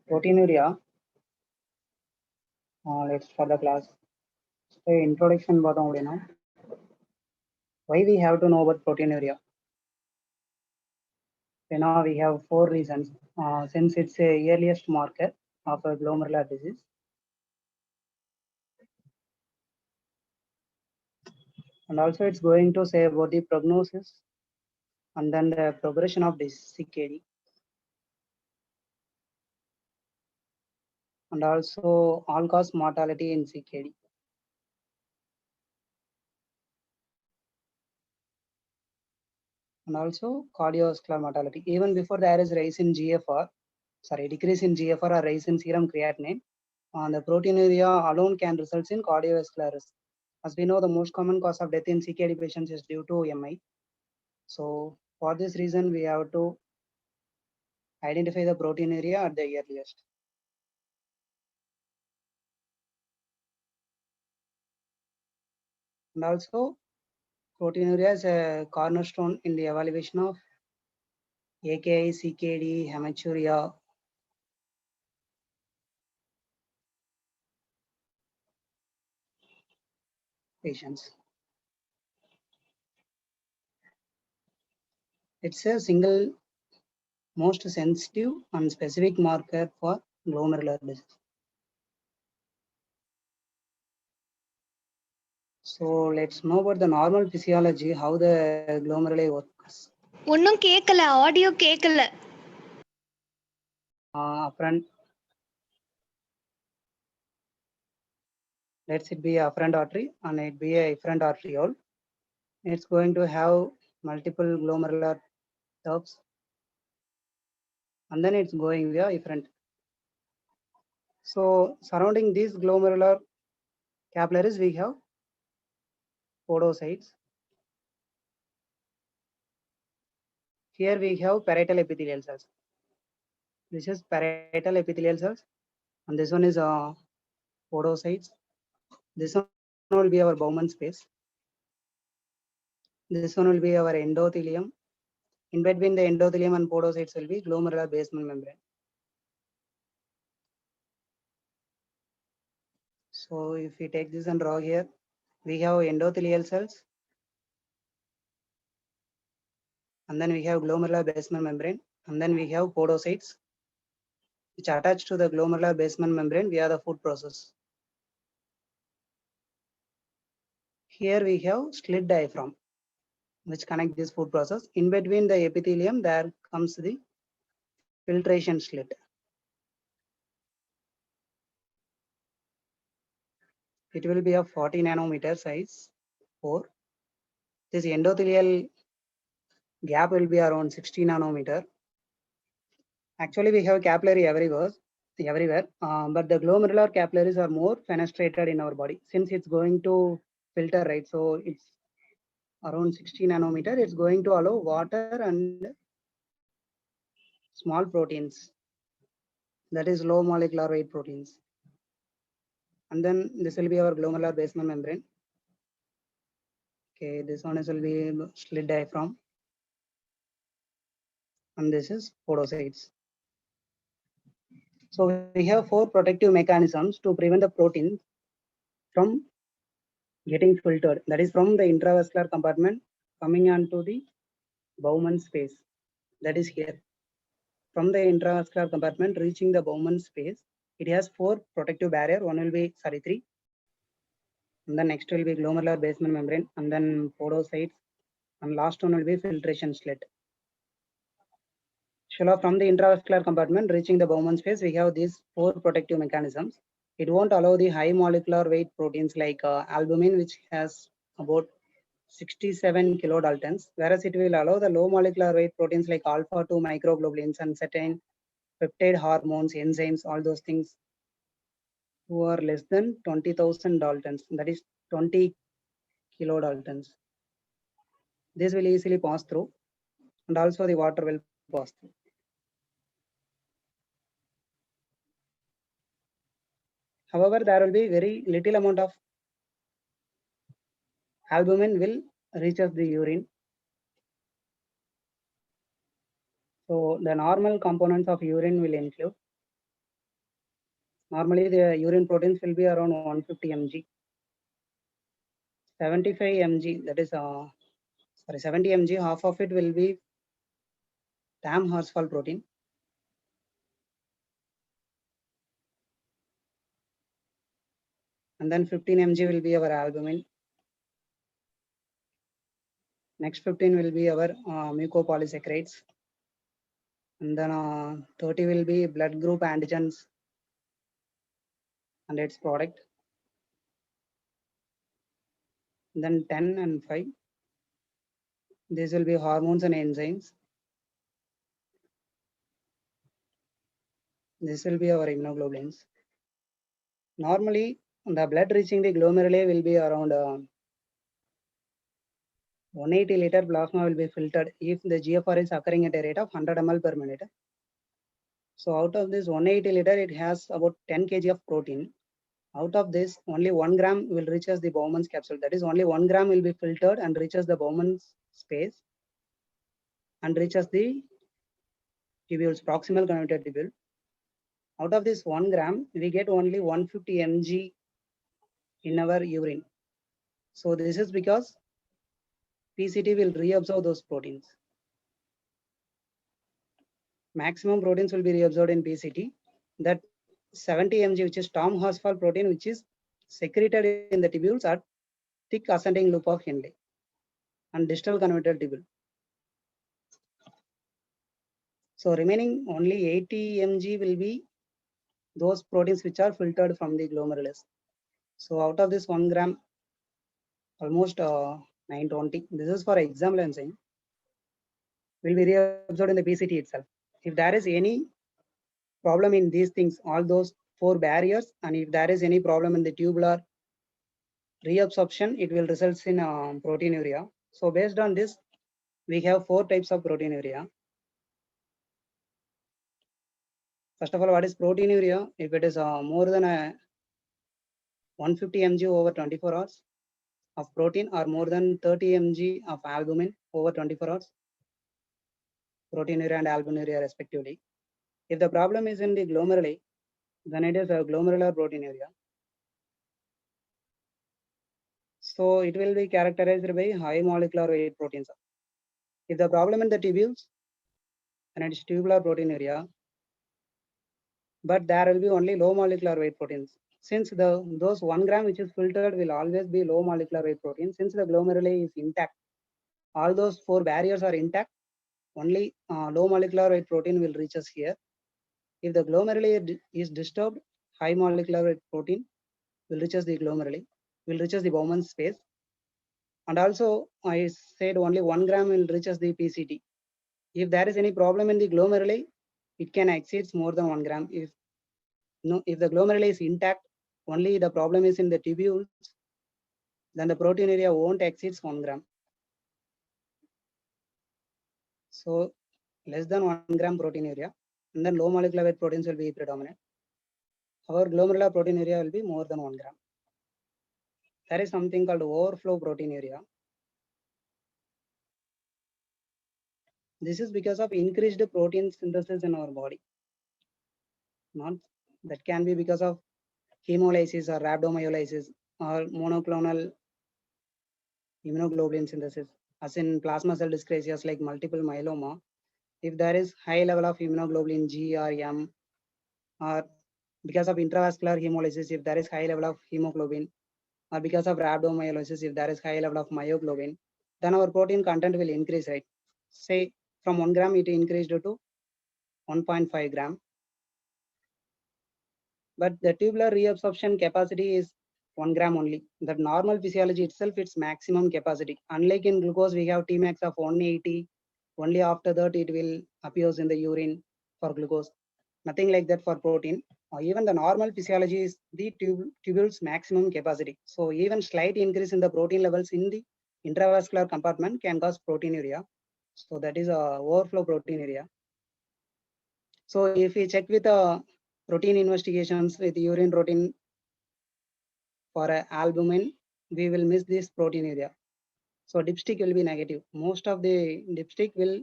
Proteinuria. Let's start the class. So introduction பார்த்தோம் அப்படின்னா why we have to know about proteinuria. So now we have four reasons. Since it's a earliest marker of a glomerular disease. And also it's going to say about the prognosis and then the progression of this CKD. And also all-cause mortality in CKD. And also cardiovascular mortality. Even before there is rise in GFR, decrease in GFR or rise in serum creatinine, the proteinuria alone can result in cardiovascular risk. As we know, the most common cause of death in CKD patients is due to MI. So for this reason, we have to identify the proteinuria at the earliest. And also, proteinuria is a cornerstone in the evaluation of AKI, CKD, hematuria. Patients. It's a single most sensitive and specific marker for glomerular disease. So let's know about the normal physiology, how the glomeruli works. ஒன்னும் கேட்கல, audio கேட்கல. Afferent. Let's it be afferent artery and it be a efferent arteriole. It's going to have multiple glomerular tubes and then it's going via efferent. So surrounding these glomerular capillaries we have podocytes. Here we have parietal epithelial cells. This is parietal epithelial cells and this one is podocytes. This one will be our Bowman space. This one will be our endothelium. In between the endothelium and podocytes will be glomerular basement membrane. So if we take this and draw here, we have endothelial cells. And then we have glomerular basement membrane. And then we have podocytes, which are attached to the glomerular basement membrane via the food process. Here we have slit diaphragm, which connect this food process. In between the epithelium, there comes the filtration slit. It will be of 40 nanometer size. 4. This endothelial gap will be around 60 nanometer. Actually, we have capillary everywhere, but the glomerular capillaries are more fenestrated in our body since it's going to filter, right? So it's around 60 nanometer. It's going to allow water and small proteins, that is low molecular weight proteins. And then this will be our glomerular basement membrane. Okay, this one will be slit diaphragm. And this is podocytes. So we have 4 protective mechanisms to prevent the protein from getting filtered. That is from the intravascular compartment coming onto the Bowman space. That is here. From the intravascular compartment reaching the Bowman space, it has 4 protective barrier. One will be 3. And then next will be glomerular basement membrane, and then podocytes, and last one will be filtration slit. So from the intravascular compartment reaching the Bowman space, we have these 4 protective mechanisms. It won't allow the high molecular weight proteins like albumin, which has about 67 kilodaltons, whereas it will allow the low molecular weight proteins like alpha-2 microglobulins and certain peptide hormones, enzymes, all those things who are less than 20,000 daltons, that is 20 kilodaltons. This will easily pass through, and also the water will pass through. However, there will be very little amount of albumin will reaches the urine. So the normal components of urine will include Normally, the urine proteins will be around 150 mg. 75 mg, that is, 70 mg, half of it will be TAM horsefall protein. And then 15 mg will be our albumin. Next 15 will be our mucopolysaccharides. And then 30 will be blood group antigens and its product. And then 10 and 5. These will be hormones and enzymes. This will be our immunoglobulins. Normally, the blood reaching the glomeruli will be around 180 liter plasma will be filtered if the GFR is occurring at a rate of 100 ml per minute. So out of this 180 liter, it has about 10 kg of protein. Out of this, only 1 gram will reach as the Bowman's capsule. That is, only 1 gram will be filtered and reaches the Bowman's space and reaches the tubules, proximal convoluted tubule. Out of this 1 gram, we get only 150 mg in our urine. So this is because PCT will reabsorb those proteins. Maximum proteins will be reabsorbed in PCT. That 70 mg, which is TAM horsefall protein, which is secreted in the tubules at thick ascending loop of Henle and distal convoluted tubule. So remaining only 80 mg will be those proteins which are filtered from the glomerulus. So out of this 1 gram, almost 920. This is for example I'm saying, will be reabsorbed in the PCT itself. If there is any problem in these things, all those 4 barriers, and if there is any problem in the tubular reabsorption, it will result in proteinuria. So based on this, we have 4 types of proteinuria. First of all, what is proteinuria? If it is more than 150 mg over 24 hours of protein or more than 30 mg of albumin over 24 hours, proteinuria and albuminuria respectively. If the problem is in the glomeruli, then it is a glomerular proteinuria. So it will be characterized by high molecular weight proteins. If the problem in the tubules, then it is tubular proteinuria, but there will be only low molecular weight proteins. Since those 1 gram which is filtered will always be low molecular weight protein, since the glomeruli is intact, all those 4 barriers are intact, only low molecular weight protein will reach us here. If the glomeruli is disturbed, high molecular weight protein will reach us the glomeruli, will reach us the Bowman's space. And also, I said only 1 gram will reach us the PCT. If there is any problem in the glomeruli, it can exceed more than 1 gram. If the glomeruli is intact, only the problem is in the tubules, then the proteinuria won't exceed 1 gram. So less than 1 gram proteinuria, and then low molecular weight proteins will be predominant. Our glomerular proteinuria will be more than 1 gram. There is something called overflow proteinuria. This is because of increased protein synthesis in our body. That can be because of hemolysis or rhabdomyolysis or monoclonal immunoglobulin synthesis, as in plasma cell dyscrasias like multiple myeloma. If there is high level of immunoglobulin G or M, or because of intravascular hemolysis, if there is high level of hemoglobin, or because of rhabdomyolysis, if there is high level of myoglobin, then our protein content will increase, right? Say from 1 gram, it increased to 1.5 gram. But the tubular reabsorption capacity is 1 gram only. The normal physiology itself, its maximum capacity. Unlike in glucose, we have Tmax of 180. Only after that it will appears in the urine for glucose. Nothing like that for protein. Or even the normal physiology is the tubule's maximum capacity. So even slight increase in the protein levels in the intravascular compartment can cause proteinuria. So that is a overflow proteinuria. So if we check with protein investigations with urine protein for albumin, we will miss this proteinuria. So dipstick will be negative. Most of the dipstick will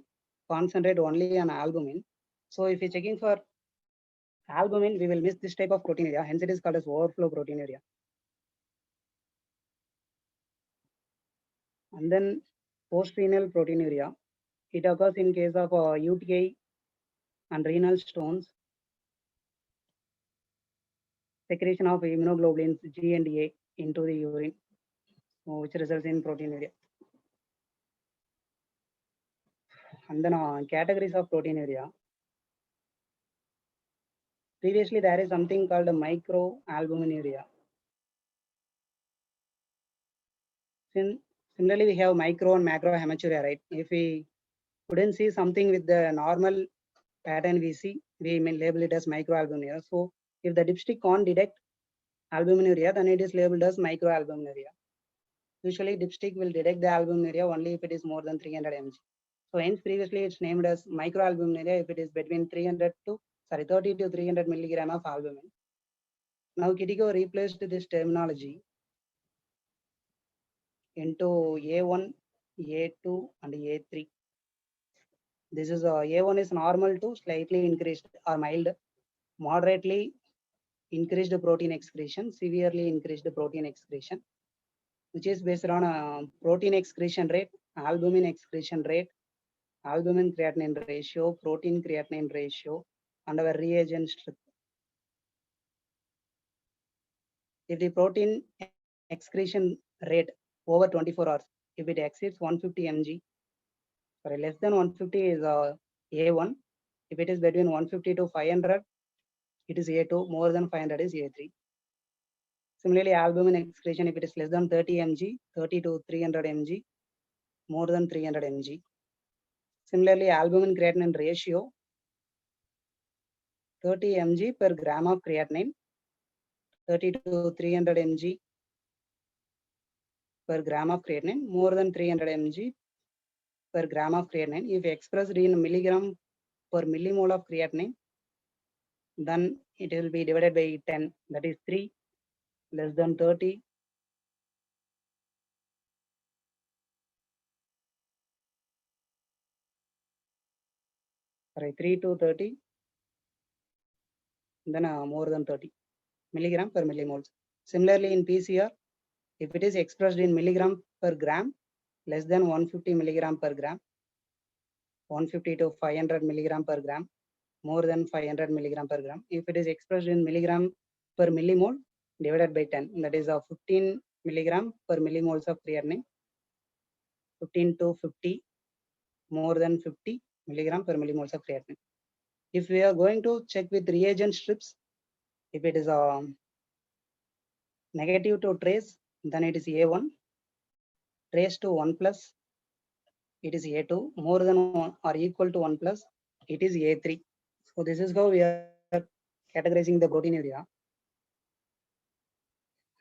concentrate only on albumin. So if you're checking for Albumin, we will miss this type of proteinuria, hence it is called as overflow proteinuria. And then postrenal proteinuria, it occurs in case of UTI and renal stones, secretion of immunoglobulins G and A into the urine, which results in proteinuria. And then categories of proteinuria. Previously, there is something called microalbuminuria. Similarly, we have micro and macro hematuria, right? If we couldn't see something with the normal pattern we see, we may label it as microalbuminuria. So if the dipstick can't detect albuminuria, then it is labeled as microalbuminuria. Usually dipstick will detect the albuminuria only if it is more than 300 mg. So hence previously it's named as microalbuminuria if it is between 30 to 300 milligram of albumin. Now Kittigo replaced this terminology into A1, A2 and A3. This is A1 is normal to slightly increased or mild, moderately increased protein excretion, severely increased protein excretion, which is based on protein excretion rate, albumin excretion rate, albumin creatinine ratio, protein creatinine ratio, and our reagent strip. If the protein excretion rate over 24 hours, if it exceeds 150 mg, sorry, less than 150 is A1. If it is between 150 to 500, it is A2. More than 500 is A3. Similarly, albumin excretion, if it is less than 30 mg, 30 to 300 mg, more than 300 mg. Similarly, albumin creatinine ratio, 30 mg per gram of creatinine, 30 to 300 mg per gram of creatinine, more than 300 mg per gram of creatinine. If expressed in milligram per millimole of creatinine, then it will be divided by 10, that is 3, less than 30, sorry, 3 to 30, then more than 30 milligram per millimoles. Similarly, in PCR, if it is expressed in milligram per gram, less than 150 milligram per gram, 150 to 500 milligram per gram, more than 500 milligram per gram. If it is expressed in milligram per millimole, divided by 10, that is 15 milligram per millimoles of creatinine, 15 to 50, more than 50 milligram per millimoles of creatinine. If we are going to check with reagent strips, if it is negative to trace, then it is A1, trace to 1 plus, it is A2, more than 1 or equal to 1 plus, it is A3. So this is how we are categorizing the proteinuria.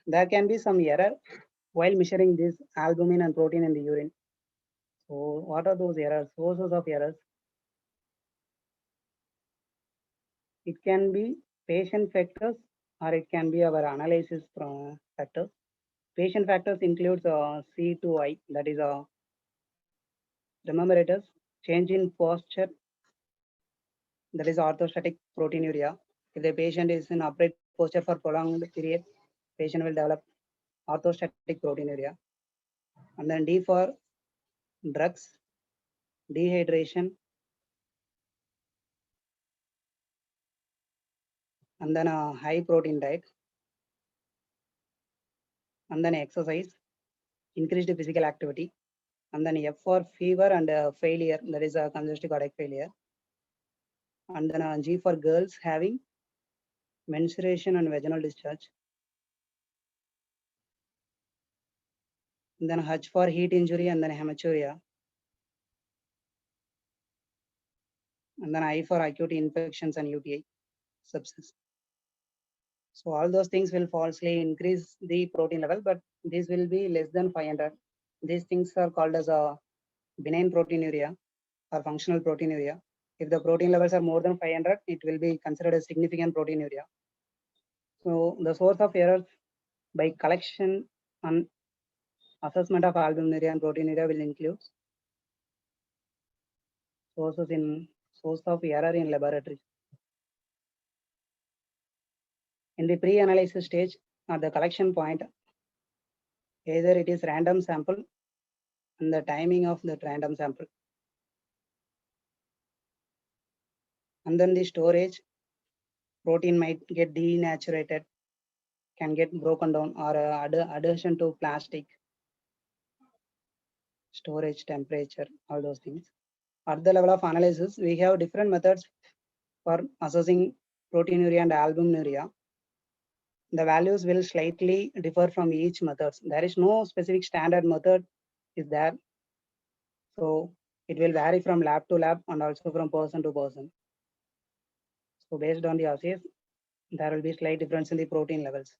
There can be some error while measuring this albumin and protein in the urine. So what are those errors, sources of errors? It can be patient factors or it can be our analysis factors. Patient factors includes C2I, that is remember it is change in posture, that is orthostatic proteinuria. If the patient is in upright posture for prolonged period, patient will develop orthostatic proteinuria. And then D for drugs, dehydration, and then a high protein diet, and then exercise, increased physical activity, and then F for fever and failure, that is a congestive cardiac failure, and then G for girls having menstruation and vaginal discharge, and then H for heat injury and then hematuria, and then I for acute infections and UTI, sepsis. So all those things will falsely increase the protein level, but this will be less than 500. These things are called as a benign proteinuria or functional proteinuria. If the protein levels are more than 500, it will be considered as significant proteinuria. So the source of errors by collection and assessment of albuminuria and proteinuria will include source of error in laboratory. In the pre-analysis stage, at the collection point, either it is random sample and the timing of that random sample. And then the storage, protein might get denaturated, can get broken down, or adhesion to plastic, storage, temperature, all those things. At the level of analysis, we have different methods for assessing proteinuria and albuminuria. The values will slightly differ from each method. There is no specific standard method is there. So it will vary from lab to lab and also from person to person. So based on the assays, there will be slight difference in the protein levels.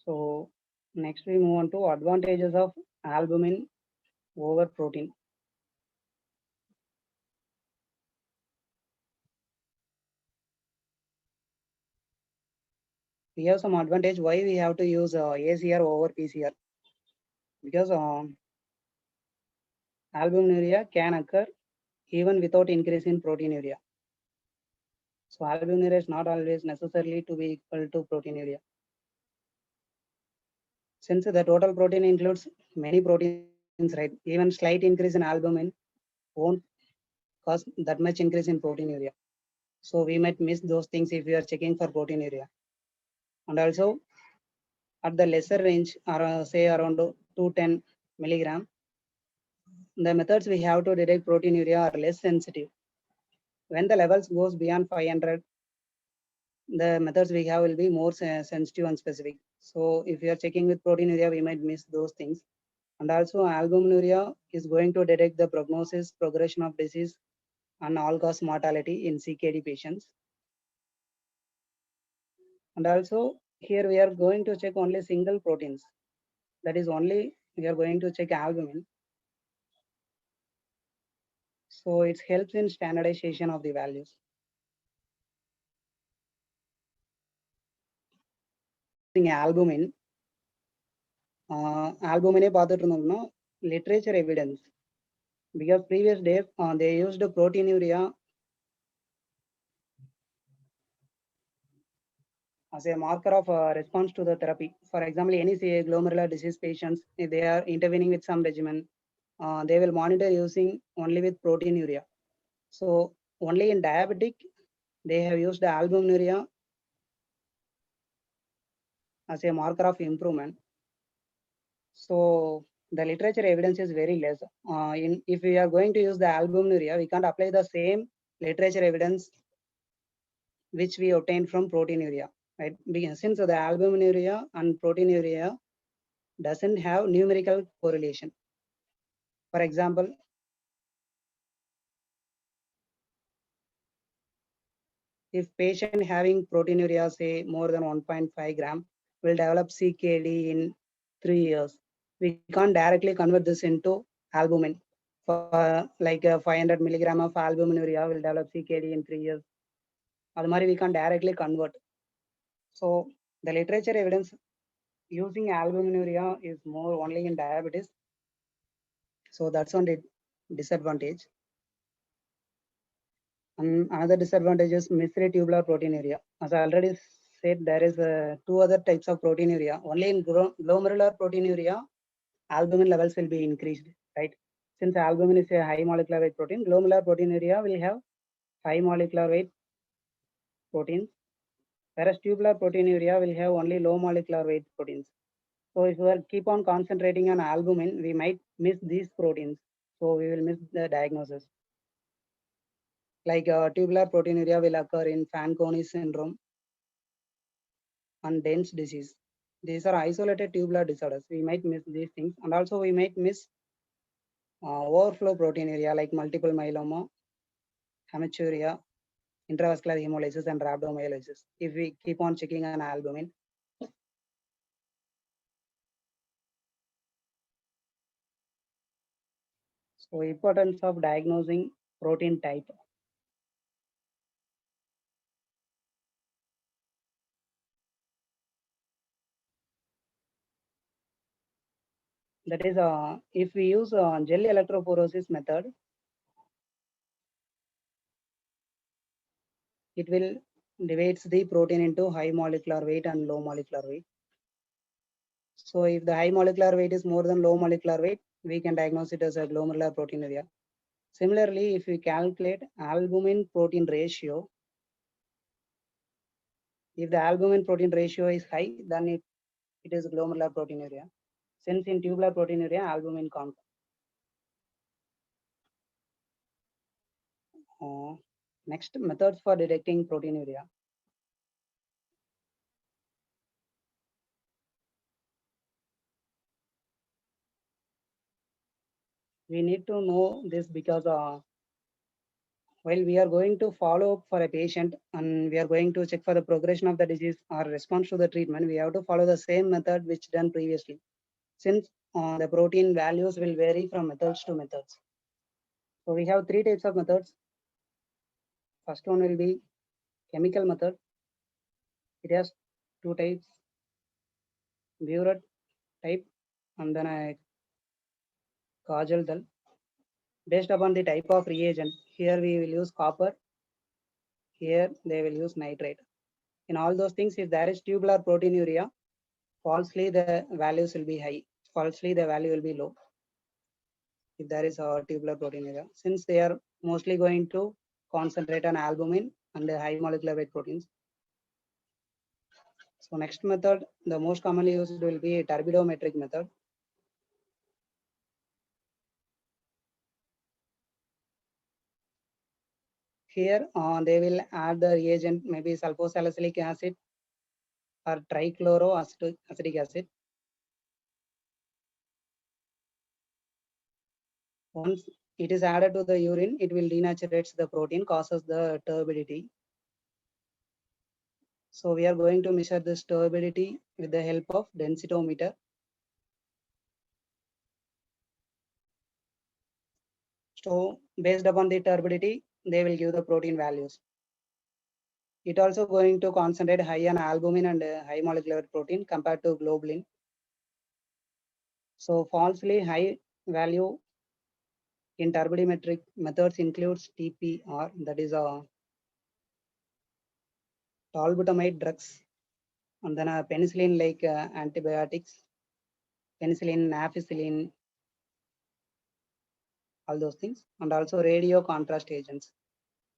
So next we move on to advantages of albumin over protein. We have some advantage why we have to use ACR over PCR, because albuminuria can occur even without increase in proteinuria. So albuminuria is not always necessarily to be equal to proteinuria. Since the total protein includes many proteins, right? Even slight increase in albumin won't cause that much increase in proteinuria. So we might miss those things if we are checking for proteinuria. And also at the lesser range, or say around 210 milligram, the methods we have to detect proteinuria are less sensitive. When the levels goes beyond 500, the methods we have will be more sensitive and specific. So if we are checking with proteinuria, we might miss those things. And also albuminuria is going to detect the prognosis, progression of disease, and all-cause mortality in CKD patients. And also here we are going to check only single proteins. That is only we are going to check albumin. So it helps in standardization of the values. Albumin, albumin literature evidence, because previous days they used proteinuria as a marker of response to the therapy. For example, any glomerular disease patients, if they are intervening with some regimen, they will monitor using only with proteinuria. So only in diabetic, they have used the albuminuria as a marker of improvement. So the literature evidence is very less. If we are going to use the albuminuria, we can't apply the same literature evidence which we obtained from proteinuria, right? Since the albuminuria and proteinuria doesn't have numerical correlation. For example, if patient having proteinuria, say more than 1.5 gram, will develop CKD in 3 years, we can't directly convert this into albumin. For like 500 milligram of albuminuria will develop CKD in 3 years. Admari we can't directly convert. So the literature evidence using albuminuria is more only in diabetes. So that's one disadvantage. And another disadvantage is misread tubular proteinuria. As I already said, there is two other types of proteinuria. Only in glomerular proteinuria, albumin levels will be increased, right? Since albumin is a high molecular weight protein, glomerular proteinuria will have high molecular weight proteins, whereas tubular proteinuria will have only low molecular weight proteins. So if we keep on concentrating on albumin, we might miss these proteins. So we will miss the diagnosis. Like tubular proteinuria will occur in Fanconi syndrome and Dense disease. These are isolated tubular disorders. We might miss these things. And also we might miss overflow proteinuria like multiple myeloma, hematuria, intravascular hemolysis, and rhabdomyolysis if we keep on checking on albumin. So importance of diagnosing protein type. That is, if we use gel electrophoresis method, it will divides the protein into high molecular weight and low molecular weight. So if the high molecular weight is more than low molecular weight, we can diagnose it as a glomerular proteinuria. Similarly, if we calculate albumin protein ratio, if the albumin protein ratio is high, then it is glomerular proteinuria. Since in tubular proteinuria, albumin count. Next, methods for detecting proteinuria. We need to know this because while we are going to follow up for a patient and we are going to check for the progression of the disease or response to the treatment, we have to follow the same method which done previously. Since the protein values will vary from methods to methods. So we have three types of methods. First one will be chemical method. It has two types, Buret type and then a Kajal dal. Based upon the type of reagent, here we will use copper, here they will use nitrate. In all those things, if there is tubular proteinuria, falsely the values will be high, falsely the value will be low. If there is a tubular proteinuria, since they are mostly going to concentrate on albumin and the high molecular weight proteins. So next method, the most commonly used will be turbidometric method. Here they will add the reagent, maybe sulfosalicylic acid or trichloroacetic acid. Once it is added to the urine, it will denaturate the protein, causes the turbidity. So we are going to measure this turbidity with the help of densitometer. So based upon the turbidity, they will give the protein values. It also going to concentrate high on albumin and high molecular protein compared to globulin. So falsely high value in turbidometric methods includes TPR, that is tolbutamide drugs, and then penicillin like antibiotics, penicillin, ampicillin, all those things, and also radio contrast agents.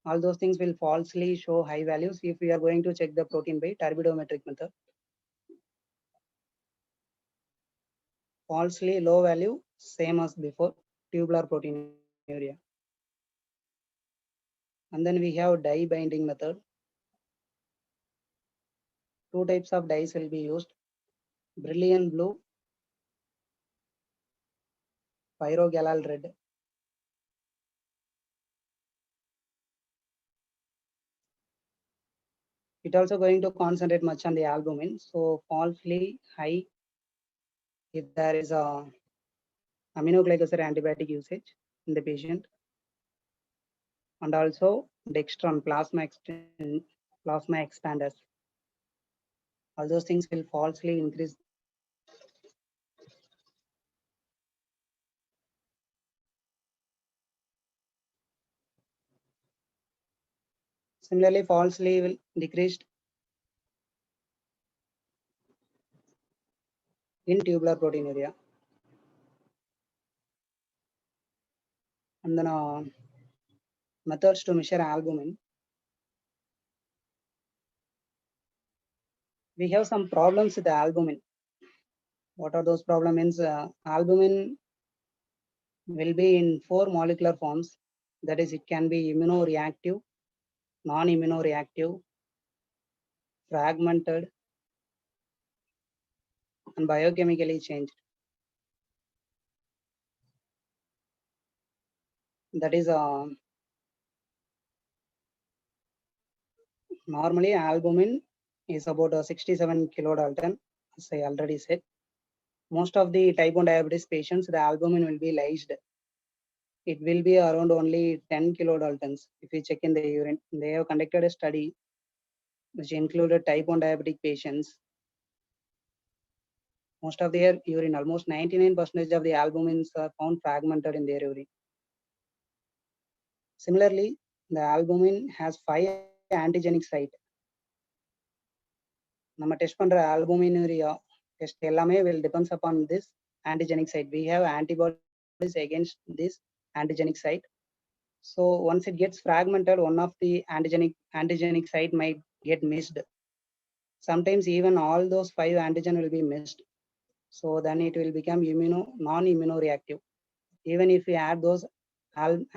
All those things will falsely show high values if we are going to check the protein by turbidometric method. Falsely low value, same as before, tubular proteinuria. And then we have dye binding method. Two types of dyes will be used, brilliant blue, pyrogallal red. It also going to concentrate much on the albumin, so falsely high if there is a aminoglycoside antibiotic usage in the patient, and also dextran plasma expanders. All those things will falsely increase. Similarly, falsely will decreased in tubular proteinuria. And then methods to measure albumin. We have some problems with the albumin. What are those problems? Albumin will be in 4 molecular forms. That is, it can be immunoreactive, non-immunoreactive, fragmented, and biochemically changed. That is, normally albumin is about 67 kilodalton, as I already said. Most of the type 1 diabetes patients, the albumin will be lysed. It will be around only 10 kilodaltons. If you check in the urine, they have conducted a study which included type 1 diabetic patients. Most of their urine, almost 99% of the albumins are found fragmented in their urine. Similarly, the albumin has 5 antigenic sites. நம்ம test பண்ற ஆல்புமினுரியா test எல்லாமே will depends upon this antigenic site. We have antibodies against this antigenic site. So once it gets fragmented, one of the antigenic site might get missed. Sometimes even all those 5 antigen will be missed. So then it will become non-immunoreactive. Even if we add those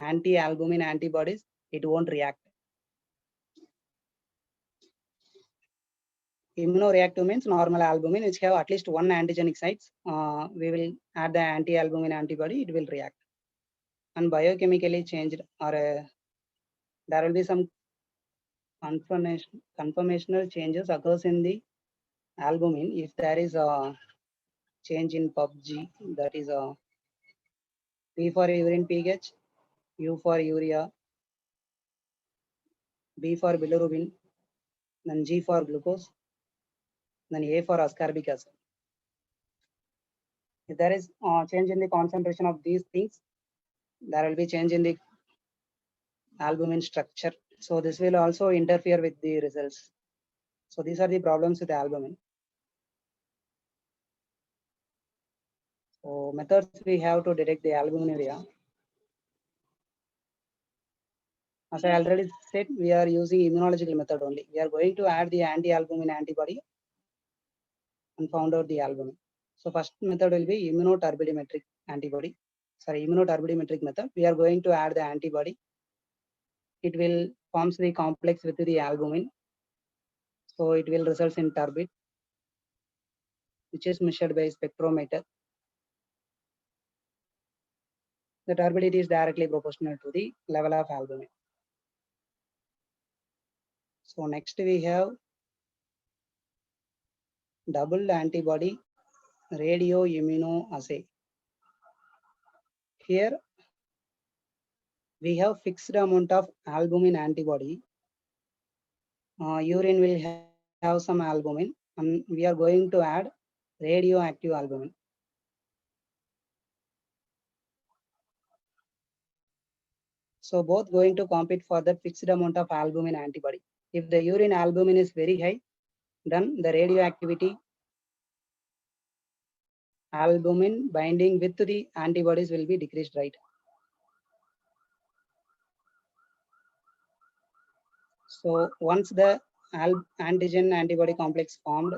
anti-albumin antibodies, it won't react. Immunoreactive means normal albumin which have at least one antigenic sites. We will add the anti-albumin antibody, it will react. And biochemically changed, or there will be some conformational changes occurs in the albumin if there is a change in PUBG, that is a P for urine pH, U for urea, B for bilirubin, then G for glucose, then A for ascorbic acid. If there is change in the concentration of these things, there will be change in the albumin structure. So this will also interfere with the results. So these are the problems with the albumin. So methods we have to detect the albuminuria. As I already said, we are using immunological method only. We are going to add the anti-albumin antibody and found out the albumin. So first method will be immunoturbidimetric antibody. Sorry, immunoturbidimetric method. We are going to add the antibody. It will forms the complex with the albumin. So it will result in turbid, which is measured by spectrometer. The turbidity is directly proportional to the level of albumin. So next we have double antibody radioimmunoassay. Here we have fixed amount of albumin antibody. Urine will have some albumin, and we are going to add radioactive albumin. So both going to compete for the fixed amount of albumin antibody. If the urine albumin is very high, then the radioactivity albumin binding with the antibodies will be decreased, right? So once the antigen antibody complex formed,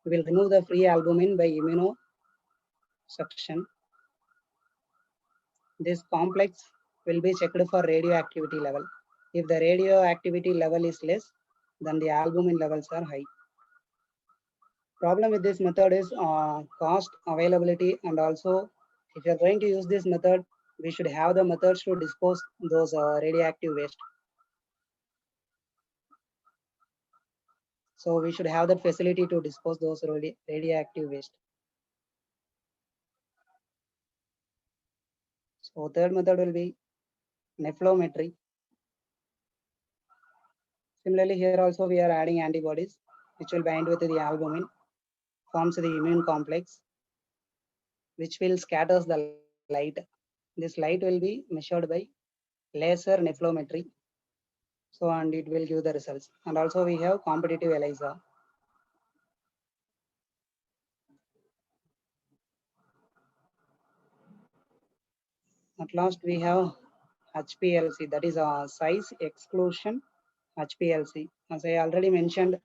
we will remove the free albumin by immunosuction. This complex will be checked for radioactivity level. If the radioactivity level is less, then the albumin levels are high. Problem with this method is cost, availability, and also if you are going to use this method, we should have the methods to dispose those radioactive waste. So we should have that facility to dispose those radioactive waste. So third method will be nephelometry. Similarly, here also we are adding antibodies, which will bind with the albumin, forms the immune complex, which will scatters the light. This light will be measured by laser nephelometry. So, and it will give the results. And also we have competitive ELISA. At last we have HPLC, that is a size exclusion HPLC. As I already mentioned,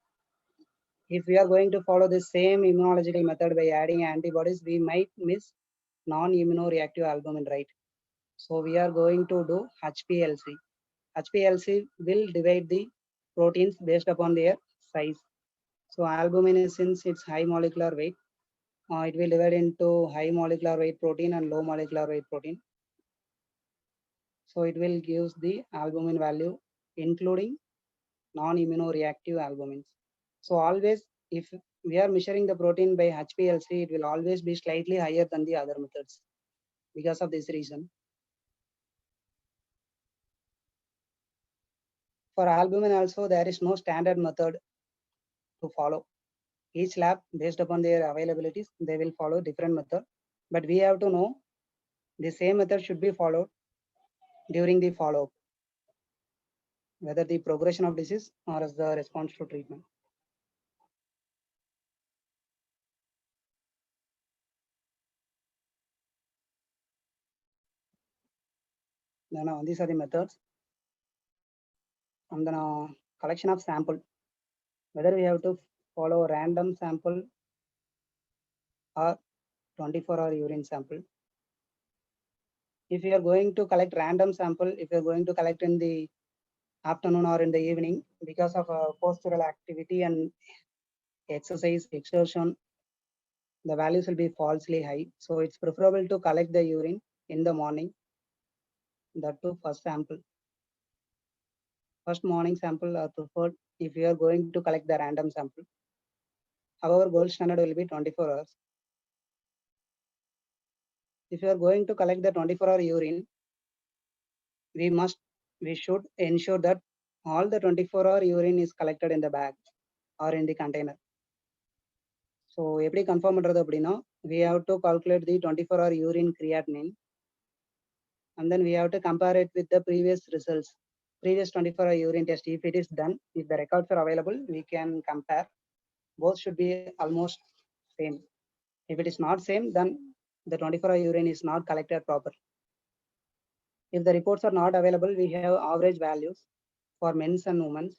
if we are going to follow the same immunological method by adding antibodies, we might miss non-immunoreactive albumin, right? So we are going to do HPLC. HPLC will divide the proteins based upon their size. So albumin is, since it's high molecular weight, it will divide into high molecular weight protein and low molecular weight protein. So it will give the albumin value including non-immunoreactive albumins. So always if we are measuring the protein by HPLC, it will always be slightly higher than the other methods because of this reason. For albumin also, there is no standard method to follow. Each lab, based upon their availabilities, they will follow different method. But we have to know the same method should be followed during the follow-up, whether the progression of disease or as the response to treatment. Then these are the methods. And then collection of sample, whether we have to follow random sample or 24-hour urine sample. If you are going to collect random sample, if you are going to collect in the afternoon or in the evening, because of postural activity and exercise exertion, the values will be falsely high. So it's preferable to collect the urine in the morning. That too, first sample. First morning sample are preferred if you are going to collect the random sample. However, gold standard will be 24 hours. If you are going to collect the 24-hour urine, we should ensure that all the 24-hour urine is collected in the bag or in the container. So எப்படி confirm பண்றது அப்படின்னா, we have to calculate the 24-hour urine creatinine, and then we have to compare it with the previous results, previous 24-hour urine test. If it is done, if the records are available, we can compare. Both should be almost same. If it is not same, then the 24-hour urine is not collected proper. If the reports are not available, we have average values for men's and women's.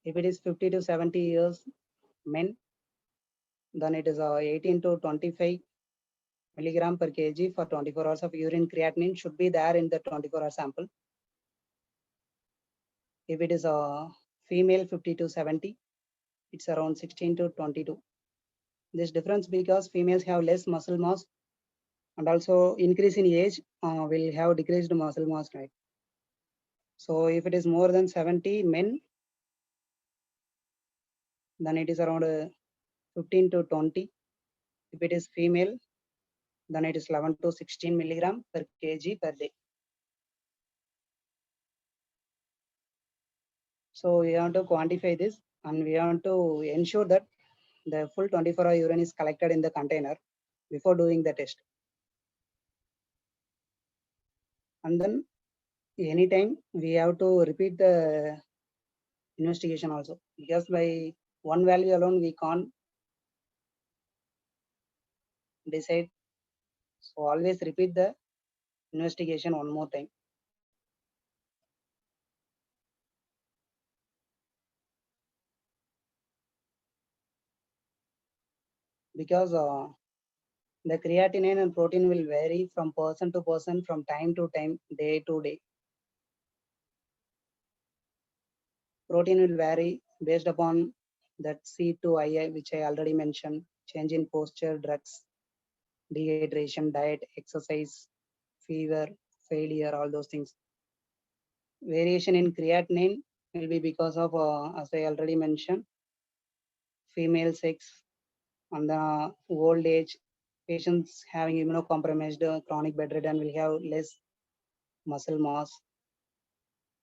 If it is 50 to 70 years men, then it is 18 to 25 milligram per kg for 24 hours of urine creatinine should be there in the 24-hour sample. If it is a female 50 to 70, it's around 16 to 22. This difference because females have less muscle mass and also increase in age will have decreased muscle mass, right? So if it is more than 70 men, then it is around 15 to 20. If it is female, then it is 11 to 16 milligram per kg per day. So we want to quantify this and we want to ensure that the full 24-hour urine is collected in the container before doing the test. And then anytime we have to repeat the investigation also, because by one value alone we can't decide. So always repeat the investigation one more time. Because the creatinine and protein will vary from person to person, from time to time, day to day. Protein will vary based upon that C to II, which I already mentioned, change in posture, drugs, dehydration, diet, exercise, fever, failure, all those things. Variation in creatinine will be because of, as I already mentioned, female sex and the old age. Patients having immunocompromised chronic bedridden will have less muscle mass.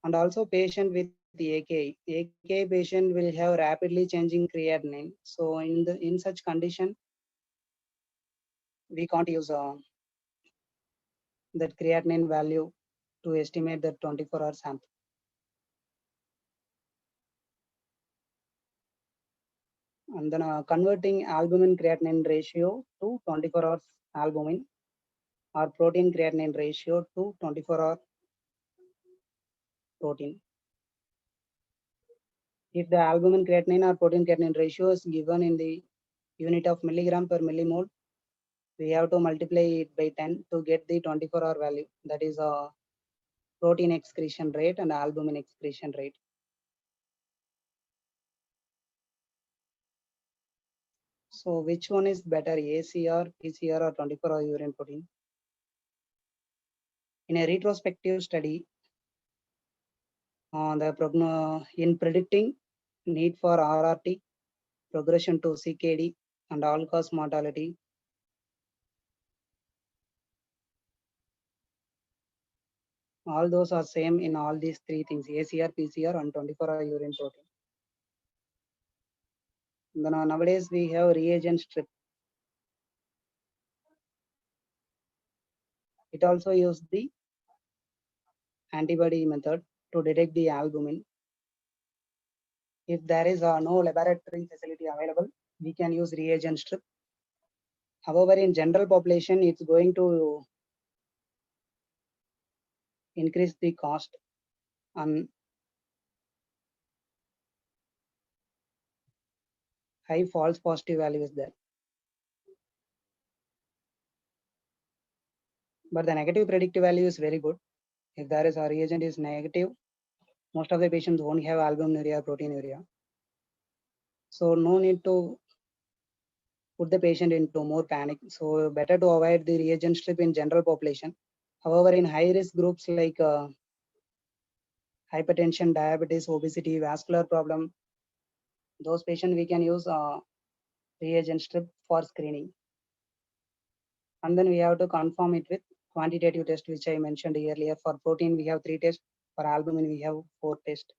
And also patient with the AKI patient will have rapidly changing creatinine. So in such condition, we can't use that creatinine value to estimate the 24-hour sample. And then converting albumin creatinine ratio to 24 hours albumin or protein creatinine ratio to 24-hour protein. If the albumin creatinine or protein creatinine ratio is given in the unit of milligram per millimole, we have to multiply it by 10 to get the 24-hour value. That is a protein excretion rate and albumin excretion rate. So which one is better, ACR, PCR, or 24-hour urine protein? In a retrospective study, in predicting need for RRT, progression to CKD, and all-cause mortality, all those are same in all these three things: ACR, PCR, and 24-hour urine protein. Then nowadays we have reagent strip. It also uses the antibody method to detect the albumin. If there is no laboratory facility available, we can use reagent strip. However, in general population, it's going to increase the cost and high false positive value is there. But the negative predictive value is very good. If there is a reagent is negative, most of the patients won't have albuminuria, proteinuria. So no need to put the patient into more panic. So better to avoid the reagent strip in general population. However, in high risk groups like hypertension, diabetes, obesity, vascular problem, those patients we can use reagent strip for screening. And then we have to confirm it with quantitative test, which I mentioned earlier. For protein, we have 3 tests. For albumin, we have 4 tests.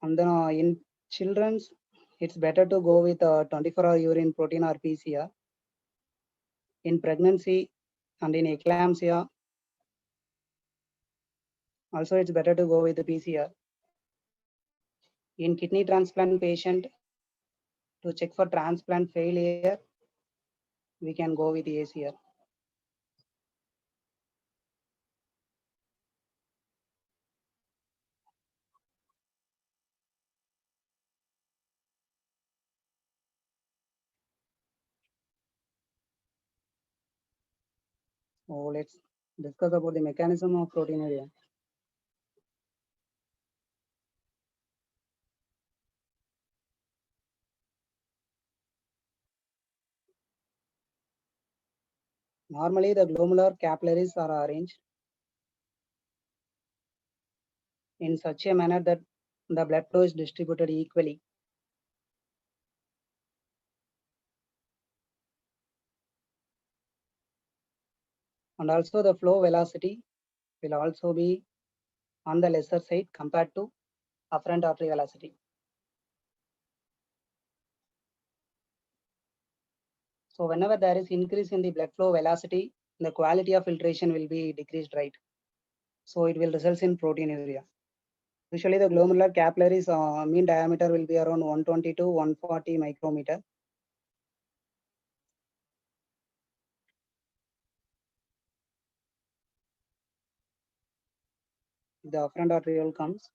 And then in children's, it's better to go with 24-hour urine protein or PCR. In pregnancy and in eclampsia, also it's better to go with the PCR. In kidney transplant patient, to check for transplant failure, we can go with the ACR. So let's discuss about the mechanism of proteinuria. Normally, the glomerular capillaries are arranged in such a manner that the blood flow is distributed equally. And also the flow velocity will also be on the lesser side compared to afferent artery velocity. So whenever there is increase in the blood flow velocity, the quality of filtration will be decreased, right? So it will result in proteinuria. Usually the glomerular capillaries mean diameter will be around 120 to 140 micrometer. If the afferent arteriole comes,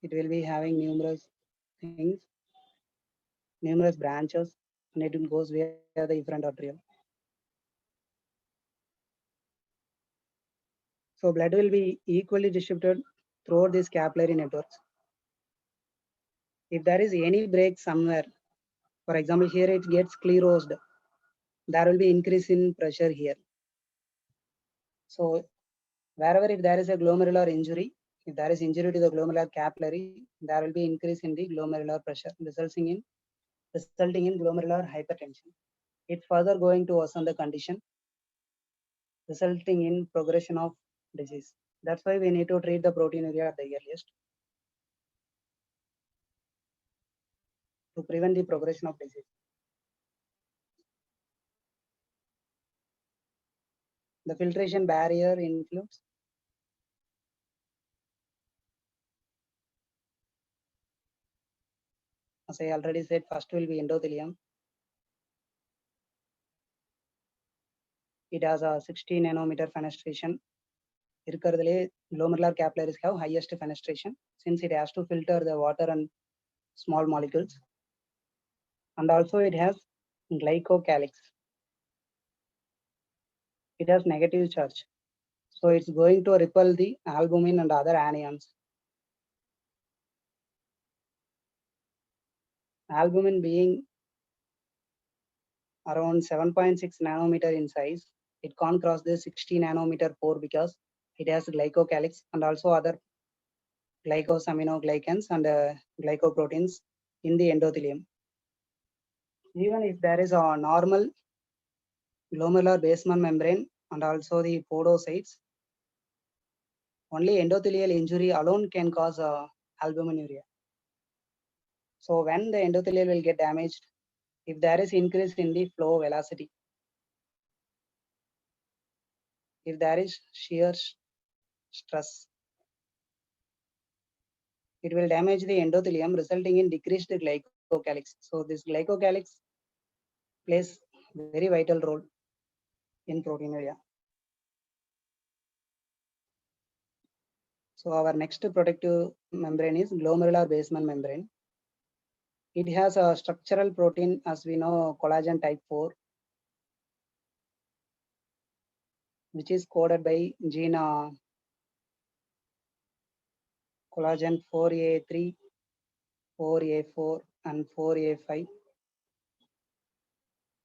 it will be having numerous things, numerous branches, and it goes via the efferent arteriole. So blood will be equally distributed throughout these capillary networks. If there is any break somewhere, for example, here it gets sclerosed, there will be increase in pressure here. So wherever if there is a glomerular injury, if there is injury to the glomerular capillary, there will be increase in the glomerular pressure, resulting in glomerular hypertension. It's further going to worsen the condition, resulting in progression of disease. That's why we need to treat the proteinuria at the earliest to prevent the progression of disease. The filtration barrier includes as I already said, first will be endothelium. It has a 60 nanometer fenestration. Glomerular capillaries have highest fenestration since it has to filter the water and small molecules. And also it has glycocalyx. It has negative charge. So it's going to repel the albumin and other anions. Albumin being around 7.6 nanometer in size, it can't cross the 60 nanometer pore because it has glycocalyx and also other glycosaminoglycans and glycoproteins in the endothelium. Even if there is a normal glomerular basement membrane and also the podocytes, only endothelial injury alone can cause albuminuria. So when the endothelial will get damaged, if there is increase in the flow velocity, if there is shear stress, it will damage the endothelium, resulting in decreased glycocalyx. So this glycocalyx plays very vital role in proteinuria. So our next protective membrane is glomerular basement membrane. It has a structural protein, as we know, collagen type 4, which is coded by gene collagen 4A3, 4A4, and 4A5,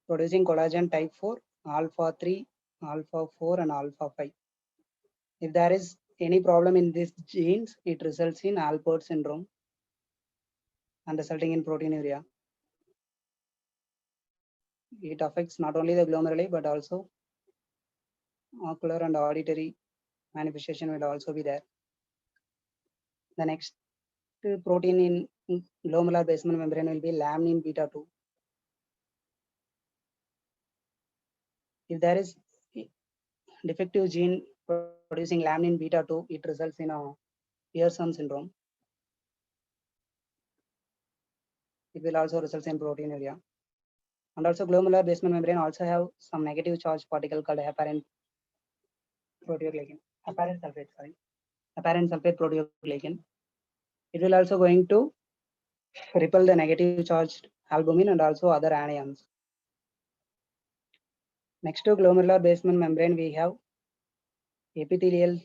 producing collagen type 4, alpha 3, alpha 4, and alpha 5. If there is any problem in these genes, it results in Alport syndrome and resulting in proteinuria. It affects not only the glomeruli but also ocular and auditory manifestation will also be there. The next protein in glomerular basement membrane will be laminin beta 2. If there is defective gene producing laminin beta 2, it results in a Pearson syndrome. It will also result in proteinuria. And also glomerular basement membrane also have some negative charge particle called apparent proteoglycan, apparent sulfate proteoglycan. It will also going to repel the negative charged albumin and also other anions. Next to glomerular basement membrane, we have epithelial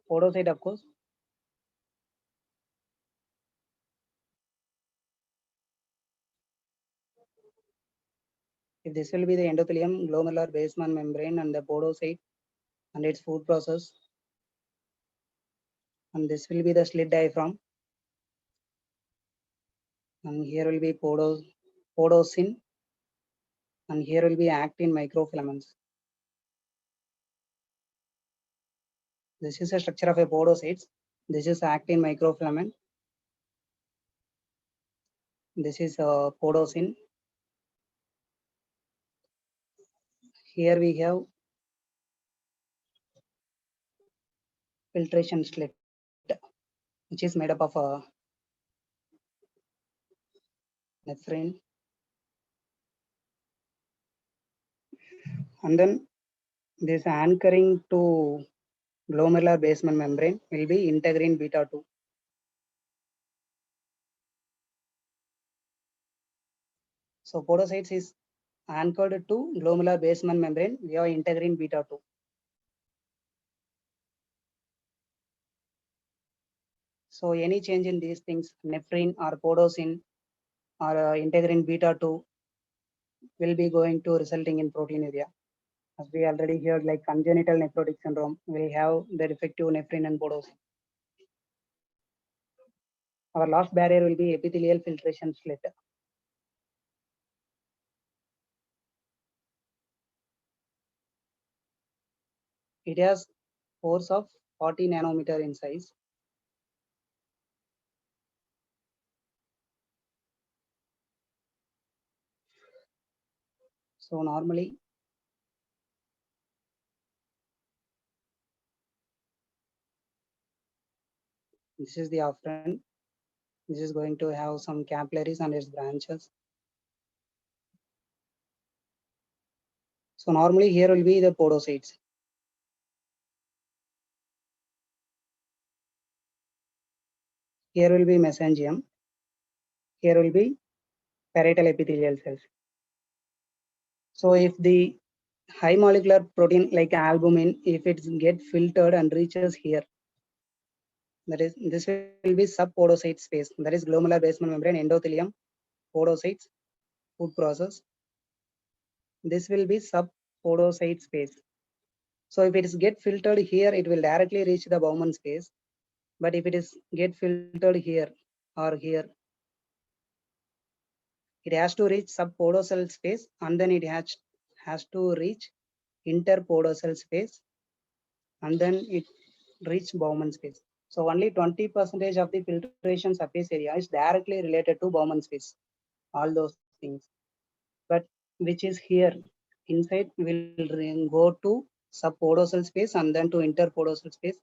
podocyte, of course. If this will be the endothelium, glomerular basement membrane, and the podocyte and its food process, and this will be the slit diaphragm, and here will be podocin, and here will be actin microfilaments. This is a structure of a podocytes. This is actin microfilament. This is a podocin. Here we have filtration slit, which is made up of a nephrin, and then this anchoring to glomerular basement membrane will be integrin beta 2. So podocytes is anchored to glomerular basement membrane via integrin beta 2. So any change in these things, nephrin or podocin or integrin beta 2 will be going to resulting in proteinuria. As we already heard, like congenital nephrotic syndrome will have the defective nephrin and podocin. Our last barrier will be epithelial filtration slit. It has pores of 40 nanometer in size. So normally this is the afferent. This is going to have some capillaries and its branches. So normally here will be the podocytes. Here will be mesangium. Here will be parietal epithelial cells. So if the high molecular protein like albumin, if it get filtered and reaches here, that is, this will be subpodocyte space. That is glomerular basement membrane, endothelium, podocytes, food process. This will be subpodocyte space. So if it is get filtered here, it will directly reach the Bowman space. But if it is get filtered here or here, it has to reach subpodosal space, and then it has to reach interpodosal space, and then it reach Bowman space. So only 20% of the filtration surface area is directly related to Bowman space, all those things. But which is here inside will go to subpodosal space and then to interpodosal space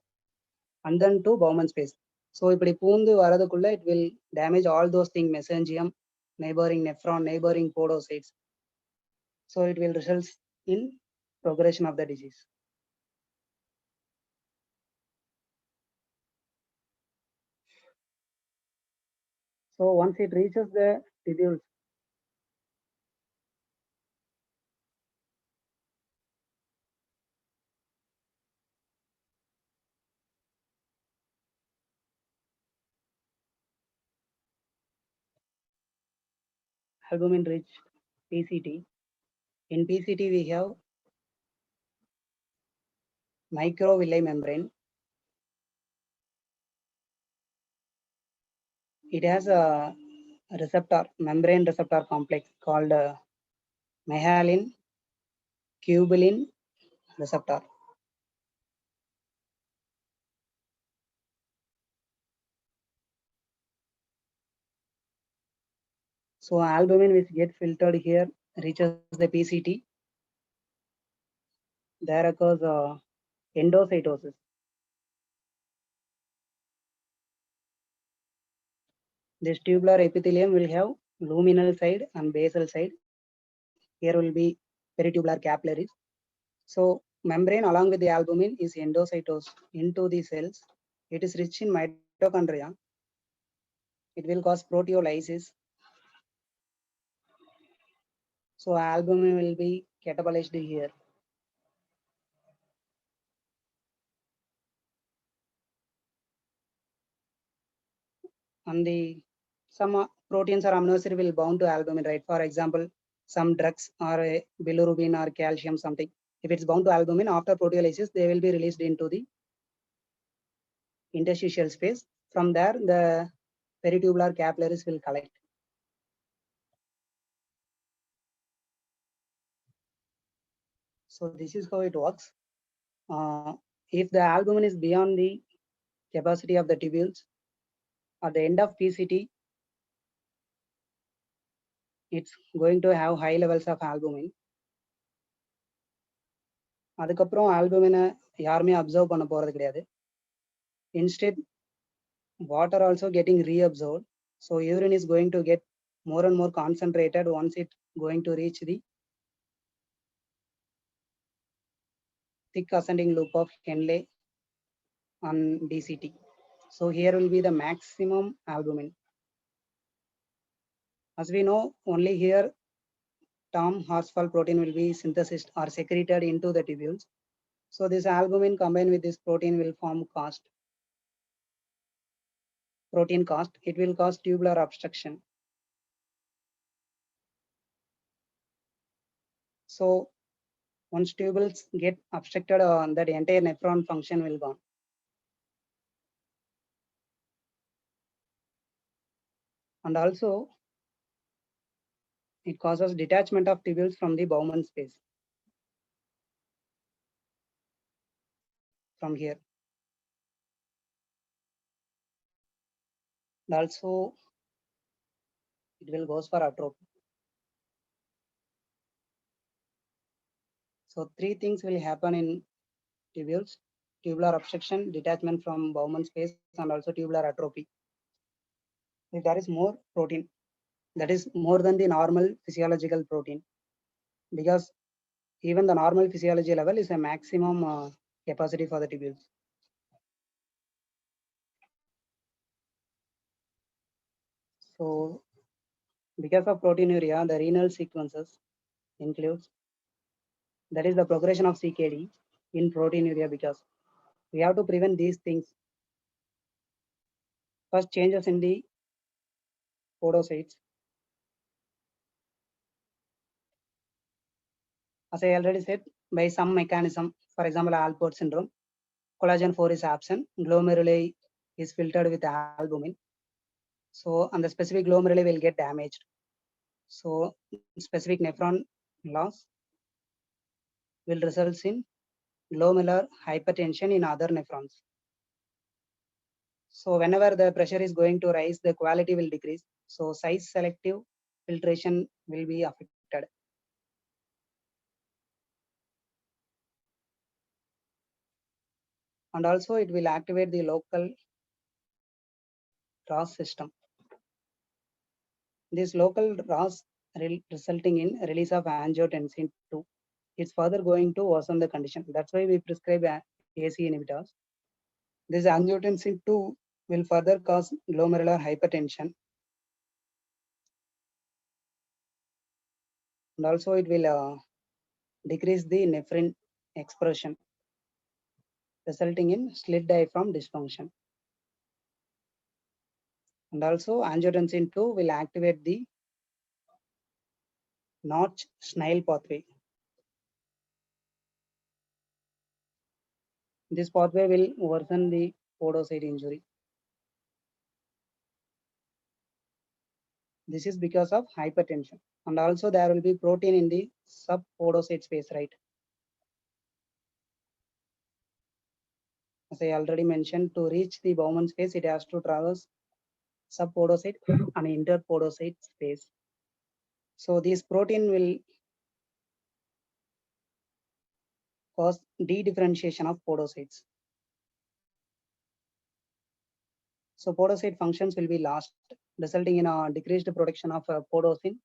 and then to Bowman space. So இப்படி பூந்து வரதுக்குள்ள it will damage all those things, mesangium, neighboring nephron, neighboring podocytes. So it will result in progression of the disease. So once it reaches the tubules, albumin rich PCT. In PCT, we have microvilli membrane. It has a receptor, membrane receptor complex called myelin tubulin receptor. So albumin which get filtered here reaches the PCT. There occurs endocytosis. This tubular epithelium will have luminal side and basal side. Here will be peritubular capillaries. So membrane along with the albumin is endocytosed into the cells. It is rich in mitochondria. It will cause proteolysis. So albumin will be catabolized here. And some proteins or amino acid will bound to albumin, right? For example, some drugs or bilirubin or calcium, something. If it's bound to albumin, after proteolysis, they will be released into the interstitial space. From there, the peritubular capillaries will collect. So this is how it works. If the albumin is beyond the capacity of the tubules, at the end of PCT, it's going to have high levels of albumin. அதுக்கப்புறம் ஆல்புமினை யாருமே observe பண்ண போறது கிடையாது. Instead, water also getting reabsorbed. So urine is going to get more and more concentrated once it going to reach the thick ascending loop of Henle on DCT. So here will be the maximum albumin. As we know, only here Tom Horsfall protein will be synthesized or secreted into the tubules. So this albumin combined with this protein will form protein cast. It will cause tubular obstruction. So once tubules get obstructed, that entire nephron function will gone. And also, it causes detachment of tubules from the Bowman space. From here. And also, it will goes for atrophy. So three things will happen in tubules: tubular obstruction, detachment from Bowman space, and also tubular atrophy. If there is more protein, that is more than the normal physiological protein, because even the normal physiology level is a maximum capacity for the tubules. So because of proteinuria, the renal sequences includes, that is the progression of CKD in proteinuria, because we have to prevent these things. First, changes in the podocytes. As I already said, by some mechanism, for example, Alport syndrome, collagen 4 is absent, glomeruli is filtered with albumin. So, and the specific glomeruli will get damaged. So, specific nephron loss will result in glomerular hypertension in other nephrons. So, whenever the pressure is going to rise, the quality will decrease. So, size selective filtration will be affected. And also, it will activate the local ROS system. This local ROS resulting in release of angiotensin 2. It's further going to worsen the condition. That's why we prescribe ACE inhibitors. This angiotensin 2 will further cause glomerular hypertension. and also it will decrease the nephrin expression, resulting in slit diaphragm dysfunction. And also angiotensin 2 will activate the Notch-Schnell pathway. This pathway will worsen the podocyte injury. This is because of hypertension. And also there will be protein in the subpodocyte space, right? As I already mentioned, to reach the Bowman space, it has to traverse subpodocyte and interpodocyte space. So this protein will cause de-differentiation of podocytes. So podocyte functions will be lost, resulting in a decreased production of podocin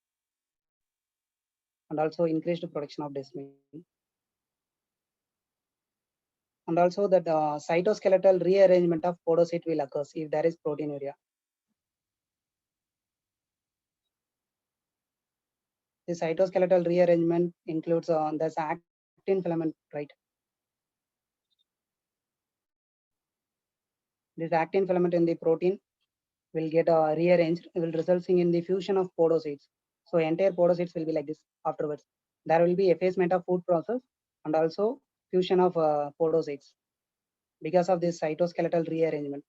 and also increased production of desmin. And also that cytoskeletal rearrangement of podocyte will occur if there is proteinuria. The cytoskeletal rearrangement includes there's actin filament, right? This actin filament in the protein will get rearranged, will resulting in the fusion of podocytes. So entire podocytes will be like this afterwards. There will be effacement of food process and also fusion of podocytes because of this cytoskeletal rearrangement.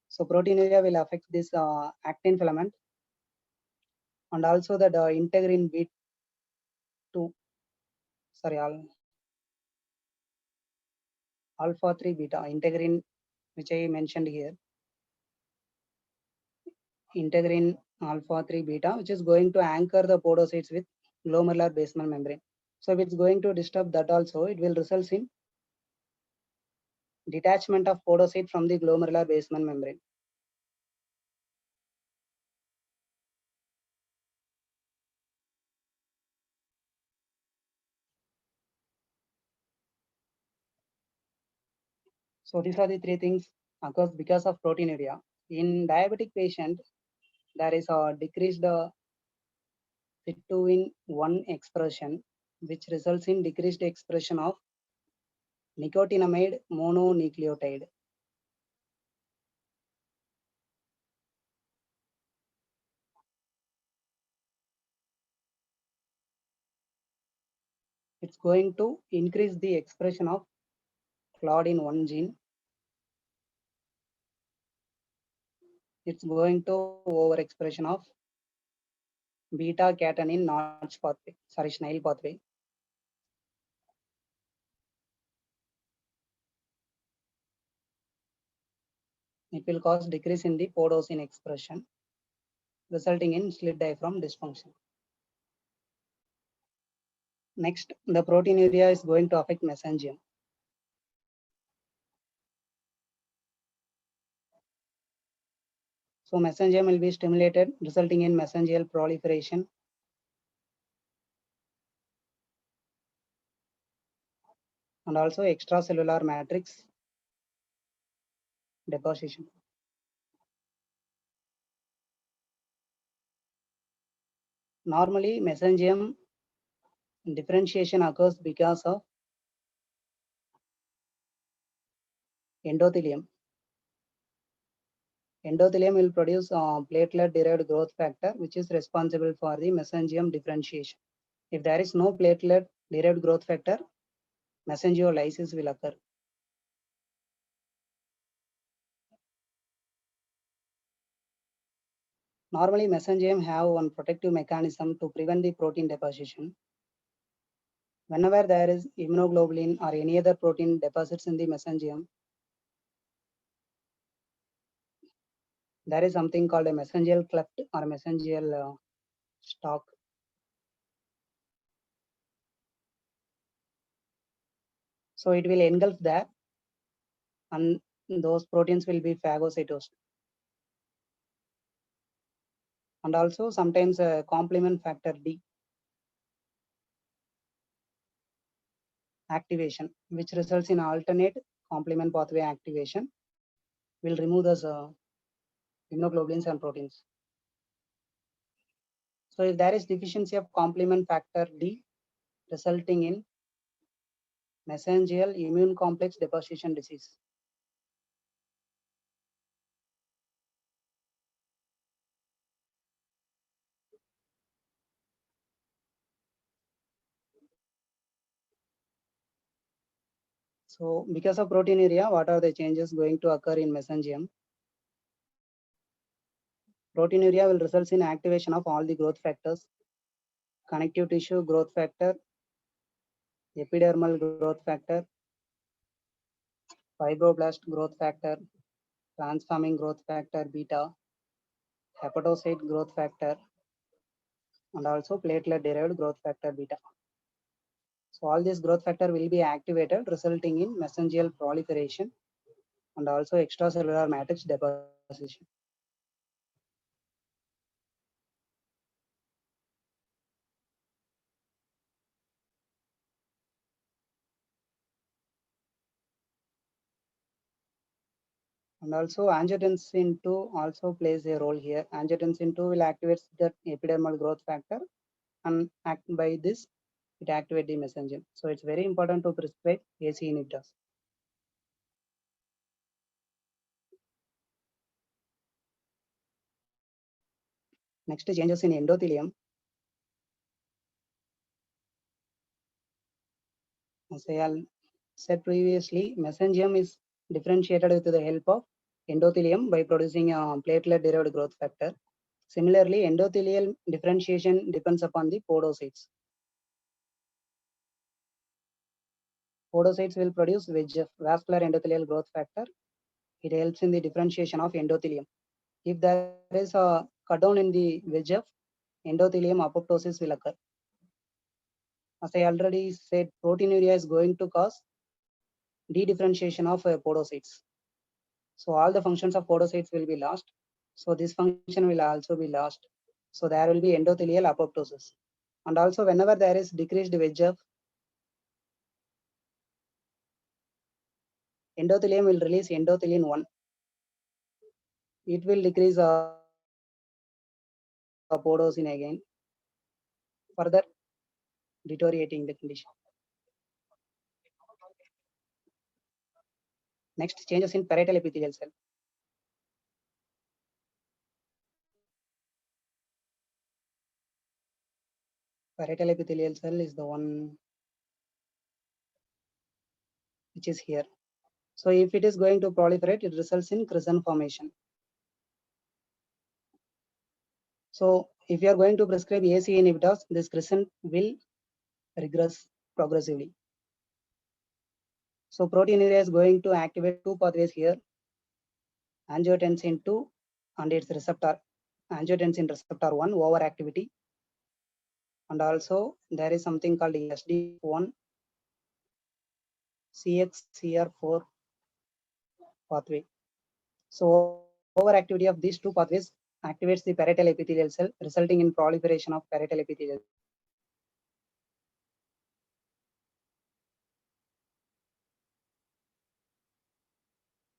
So proteinuria will affect this actin filament and also the integrin B2, sorry, alpha 3 beta integrin, which I mentioned here, integrin alpha 3 beta, which is going to anchor the podocytes with glomerular basement membrane. So if it's going to disturb that also, it will result in detachment of podocyte from the glomerular basement membrane. So these are the three things occurs because of proteinuria. In diabetic patient, there is a decreased Pituin 1 expression, which results in decreased expression of nicotinamide mononucleotide. It's going to increase the expression of claudin 1 gene. It's going to overexpression of beta catenin Notch pathway, sorry, Schnell pathway. It will cause decrease in the podocin expression, resulting in slit diaphragm dysfunction. Next, the proteinuria is going to affect mesangium. So mesangium will be stimulated, resulting in mesangial proliferation. And also extracellular matrix deposition. Normally, mesangium differentiation occurs because of endothelium. Endothelium will produce platelet-derived growth factor, which is responsible for the mesangium differentiation. If there is no platelet-derived growth factor, mesangiolysis will occur. Normally, mesangium have one protective mechanism to prevent the protein deposition. Whenever there is immunoglobulin or any other protein deposits in the mesangium, there is something called a mesangial cleft or mesangial stalk. So it will engulf that, and those proteins will be phagocytosed. And also sometimes complement factor D activation, which results in alternate complement pathway activation, will remove those immunoglobulins and proteins. So if there is deficiency of complement factor D, resulting in mesangial immune complex deposition disease. So because of proteinuria, what are the changes going to occur in mesangium? Proteinuria will result in activation of all the growth factors, connective tissue growth factor, epidermal growth factor, fibroblast growth factor, transforming growth factor beta, hepatocyte growth factor, and also platelet derived growth factor beta. So all these growth factor will be activated, resulting in mesangial proliferation and also extracellular matrix deposition. And also angiotensin 2 also plays a role here. Angiotensin 2 will activate the epidermal growth factor, and by this it activates the mesangium. So it's very important to prescribe ACE inhibitors. Next, changes in endothelium. As I said previously, mesangium is differentiated with the help of endothelium by producing a platelet derived growth factor. Similarly, endothelial differentiation depends upon the podocytes. Podocytes will produce VEGF, vascular endothelial growth factor. It helps in the differentiation of endothelium. If there is a cut down in the VEGF, endothelium apoptosis will occur. As I already said, proteinuria is going to cause de-differentiation of podocytes. So all the functions of podocytes will be lost. So this function will also be lost. So there will be endothelial apoptosis. And also whenever there is decreased VEGF, endothelium will release endothelin 1. It will decrease podosin again, further deteriorating the condition. Next, changes in parietal epithelial cell. Parietal epithelial cell is the one which is here. So if it is going to proliferate, it results in crescent formation. So if you are going to prescribe ACE inhibitors, this crescent will regress progressively. So proteinuria is going to activate two pathways here, angiotensin 2 and its receptor, angiotensin receptor 1 overactivity. And also there is something called SD1 CXCR4 pathway. So overactivity of these two pathways activates the parietal epithelial cell, resulting in proliferation of parietal epithelial.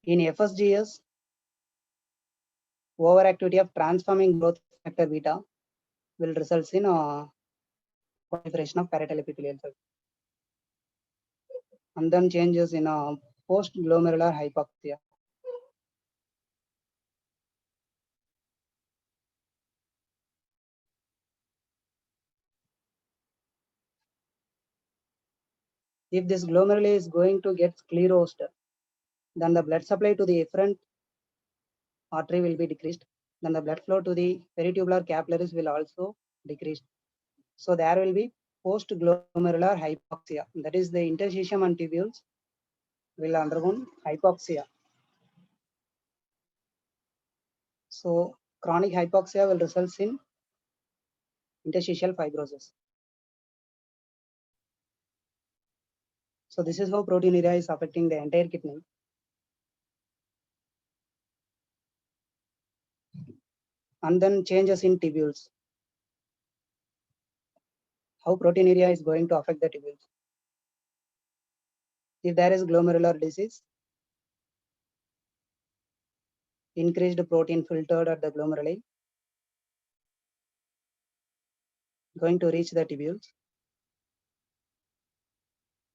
In FSGS, overactivity of transforming growth factor beta will result in proliferation of parietal epithelial cell. And then changes in post-glomerular hypoxia. If this glomeruli is going to get sclerosed, then the blood supply to the efferent artery will be decreased. Then the blood flow to the peritubular capillaries will also decrease. So there will be post-glomerular hypoxia. That is, the interstitium and tubules will undergo hypoxia. So chronic hypoxia will result in interstitial fibrosis. So this is how proteinuria is affecting the entire kidney. And then changes in tubules. How proteinuria is going to affect the tubules. If there is glomerular disease, increased protein filtered at the glomeruli, going to reach the tubules.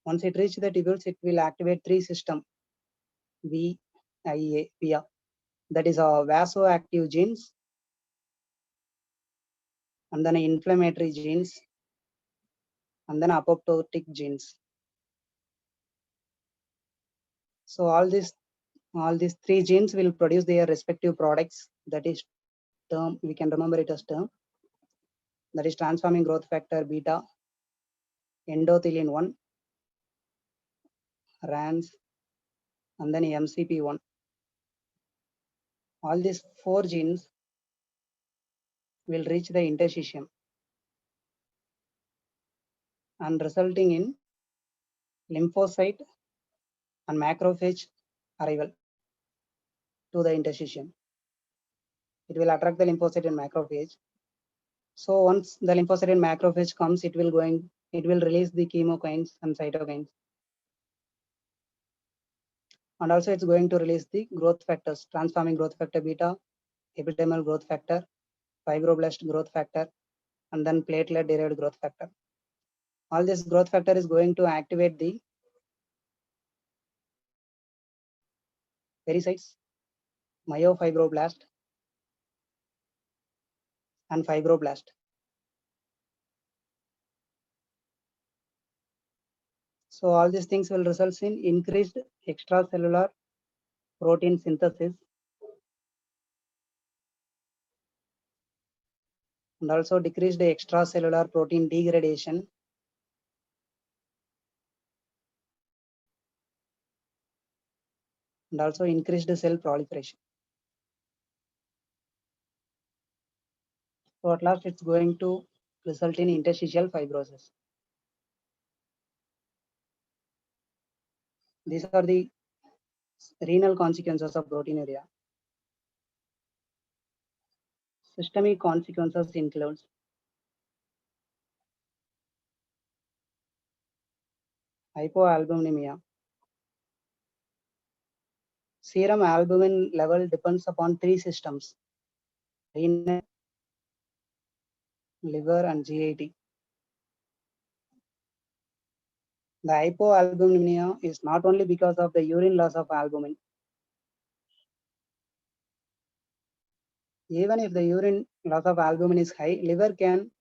Once it reaches the tubules, it will activate three systems VIA, that is vasoactive genes, and then inflammatory genes, and then apoptotic genes. So all these three genes will produce their respective products. That is term, we can remember it as term. That is transforming growth factor beta, endothelin 1, RANS, and then MCP1. All these four genes will reach the interstitium and resulting in lymphocyte and macrophage arrival to the interstitium. It will attract the lymphocyte and macrophage. So once the lymphocyte and macrophage comes, it will release the chemokines and cytokines. And also it's going to release the growth factors, transforming growth factor beta, epidermal growth factor, fibroblast growth factor, and then platelet derived growth factor. All this growth factor is going to activate the pericytes, myofibroblast, and fibroblast. So all these things will result in increased extracellular protein synthesis and also decreased extracellular protein degradation and also increased cell proliferation. So at last it's going to result in interstitial fibrosis. These are the renal consequences of proteinuria. Systemic consequences includes hypoalbuminemia. Serum albumin level depends upon three systems: renal, liver, and GIT. The hypoalbuminemia is not only because of the urine loss of albumin. Even if the urine loss of albumin is high, liver can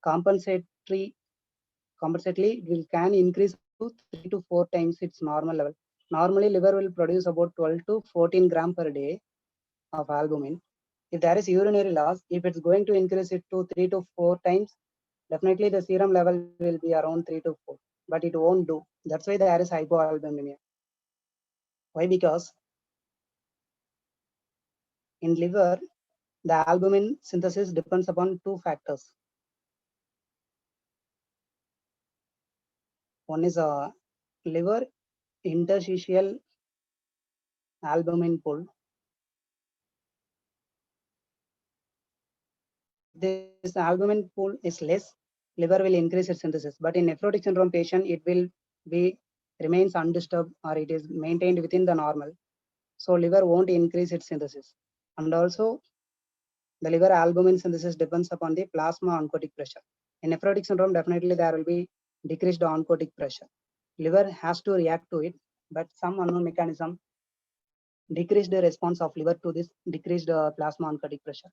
compensately can increase to 3 to 4 times its normal level. Normally, liver will produce about 12 to 14 gram per day of albumin. If there is urinary loss, if it's going to increase it to 3 to 4 times, definitely the serum level will be around 3 to 4, but it won't do. That's why there is hypoalbuminemia. Why? Because in liver, the albumin synthesis depends upon two factors. One is a liver interstitial albumin pool. This albumin pool is less, liver will increase its synthesis. But in nephrotic syndrome patient, it will be remains undisturbed or it is maintained within the normal. So liver won't increase its synthesis. And also the liver albumin synthesis depends upon the plasma oncotic pressure. In nephrotic syndrome, definitely there will be decreased oncotic pressure. Liver has to react to it, but some unknown mechanism decreased the response of liver to this decreased plasma oncotic pressure.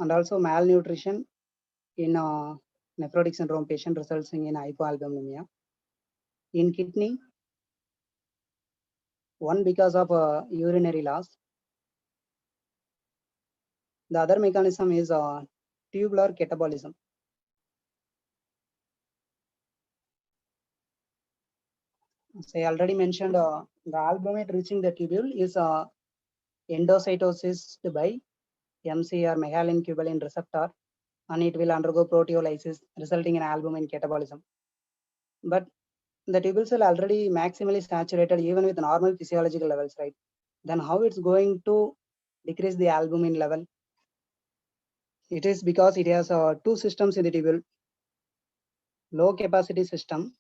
And also malnutrition in nephrotic syndrome patient results in hypoalbuminemia. In kidney, one because of urinary loss. The other mechanism is tubular catabolism. As I already mentioned, the albumin reaching the tubule is endocytosis by MCR, myelin-globulin receptor, and it will undergo proteolysis, resulting in albumin catabolism. But the tubules are already maximally saturated even with normal physiological levels, right? Then how it's going to decrease the albumin level? It is because it has two systems in the tubule. Low capacity system,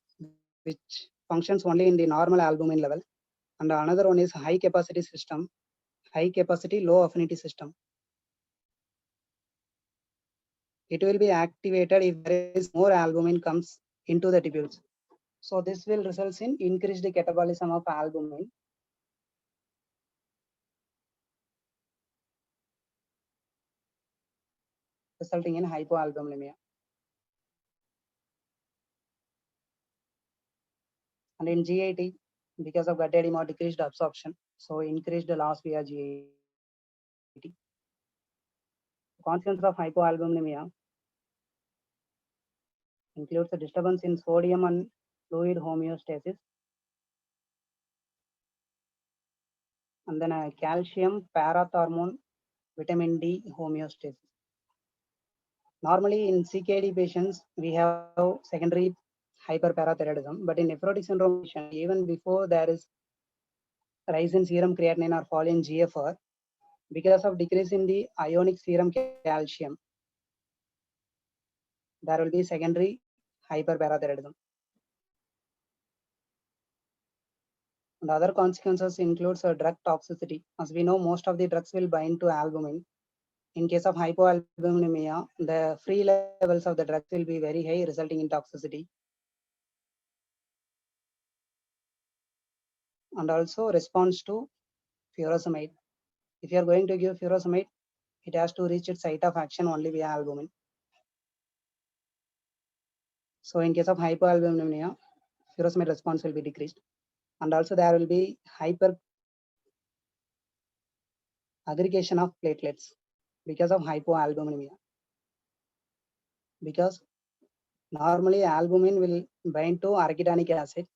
which functions only in the normal albumin level, and another one is high capacity system, high capacity low affinity system. It will be activated if there is more albumin comes into the tubules. So this will result in increased catabolism of albumin. Resulting in hypoalbuminemia. And in GIT, because of gut edema, decreased absorption, so increased loss via GIT. Consequences of hypoalbuminemia includes a disturbance in sodium and fluid homeostasis, and then a calcium, parathormone, vitamin D homeostasis. Normally in CKD patients, we have secondary hyperparathyroidism, but in nephrotic syndrome patient, even before there is rise in serum creatinine or fall in GFR, because of decrease in the ionic serum calcium, there will be secondary hyperparathyroidism. And other consequences includes drug toxicity. As we know, most of the drugs will bind to albumin. In case of hypoalbuminemia, the free levels of the drugs will be very high, resulting in toxicity. And also response to furosemide. If you are going to give furosemide, it has to reach its site of action only via albumin. So in case of hypoalbuminemia, furosemide response will be decreased. And also there will be hyper aggregation of platelets because of hypoalbuminemia. Because normally albumin will bind to arachidonic acid.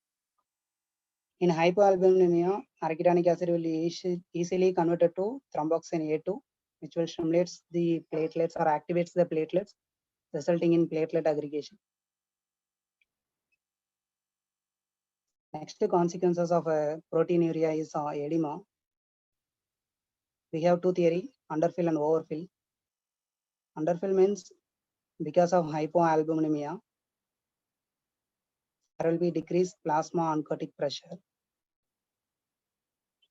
In hypoalbuminemia, arachidonic acid will be easily converted to thromboxane A2, which will stimulate the platelets or activates the platelets, resulting in platelet aggregation. Next consequences of proteinuria is edema. We have two theory, underfill and overfill. Underfill means because of hypoalbuminemia, there will be decreased plasma oncotic pressure.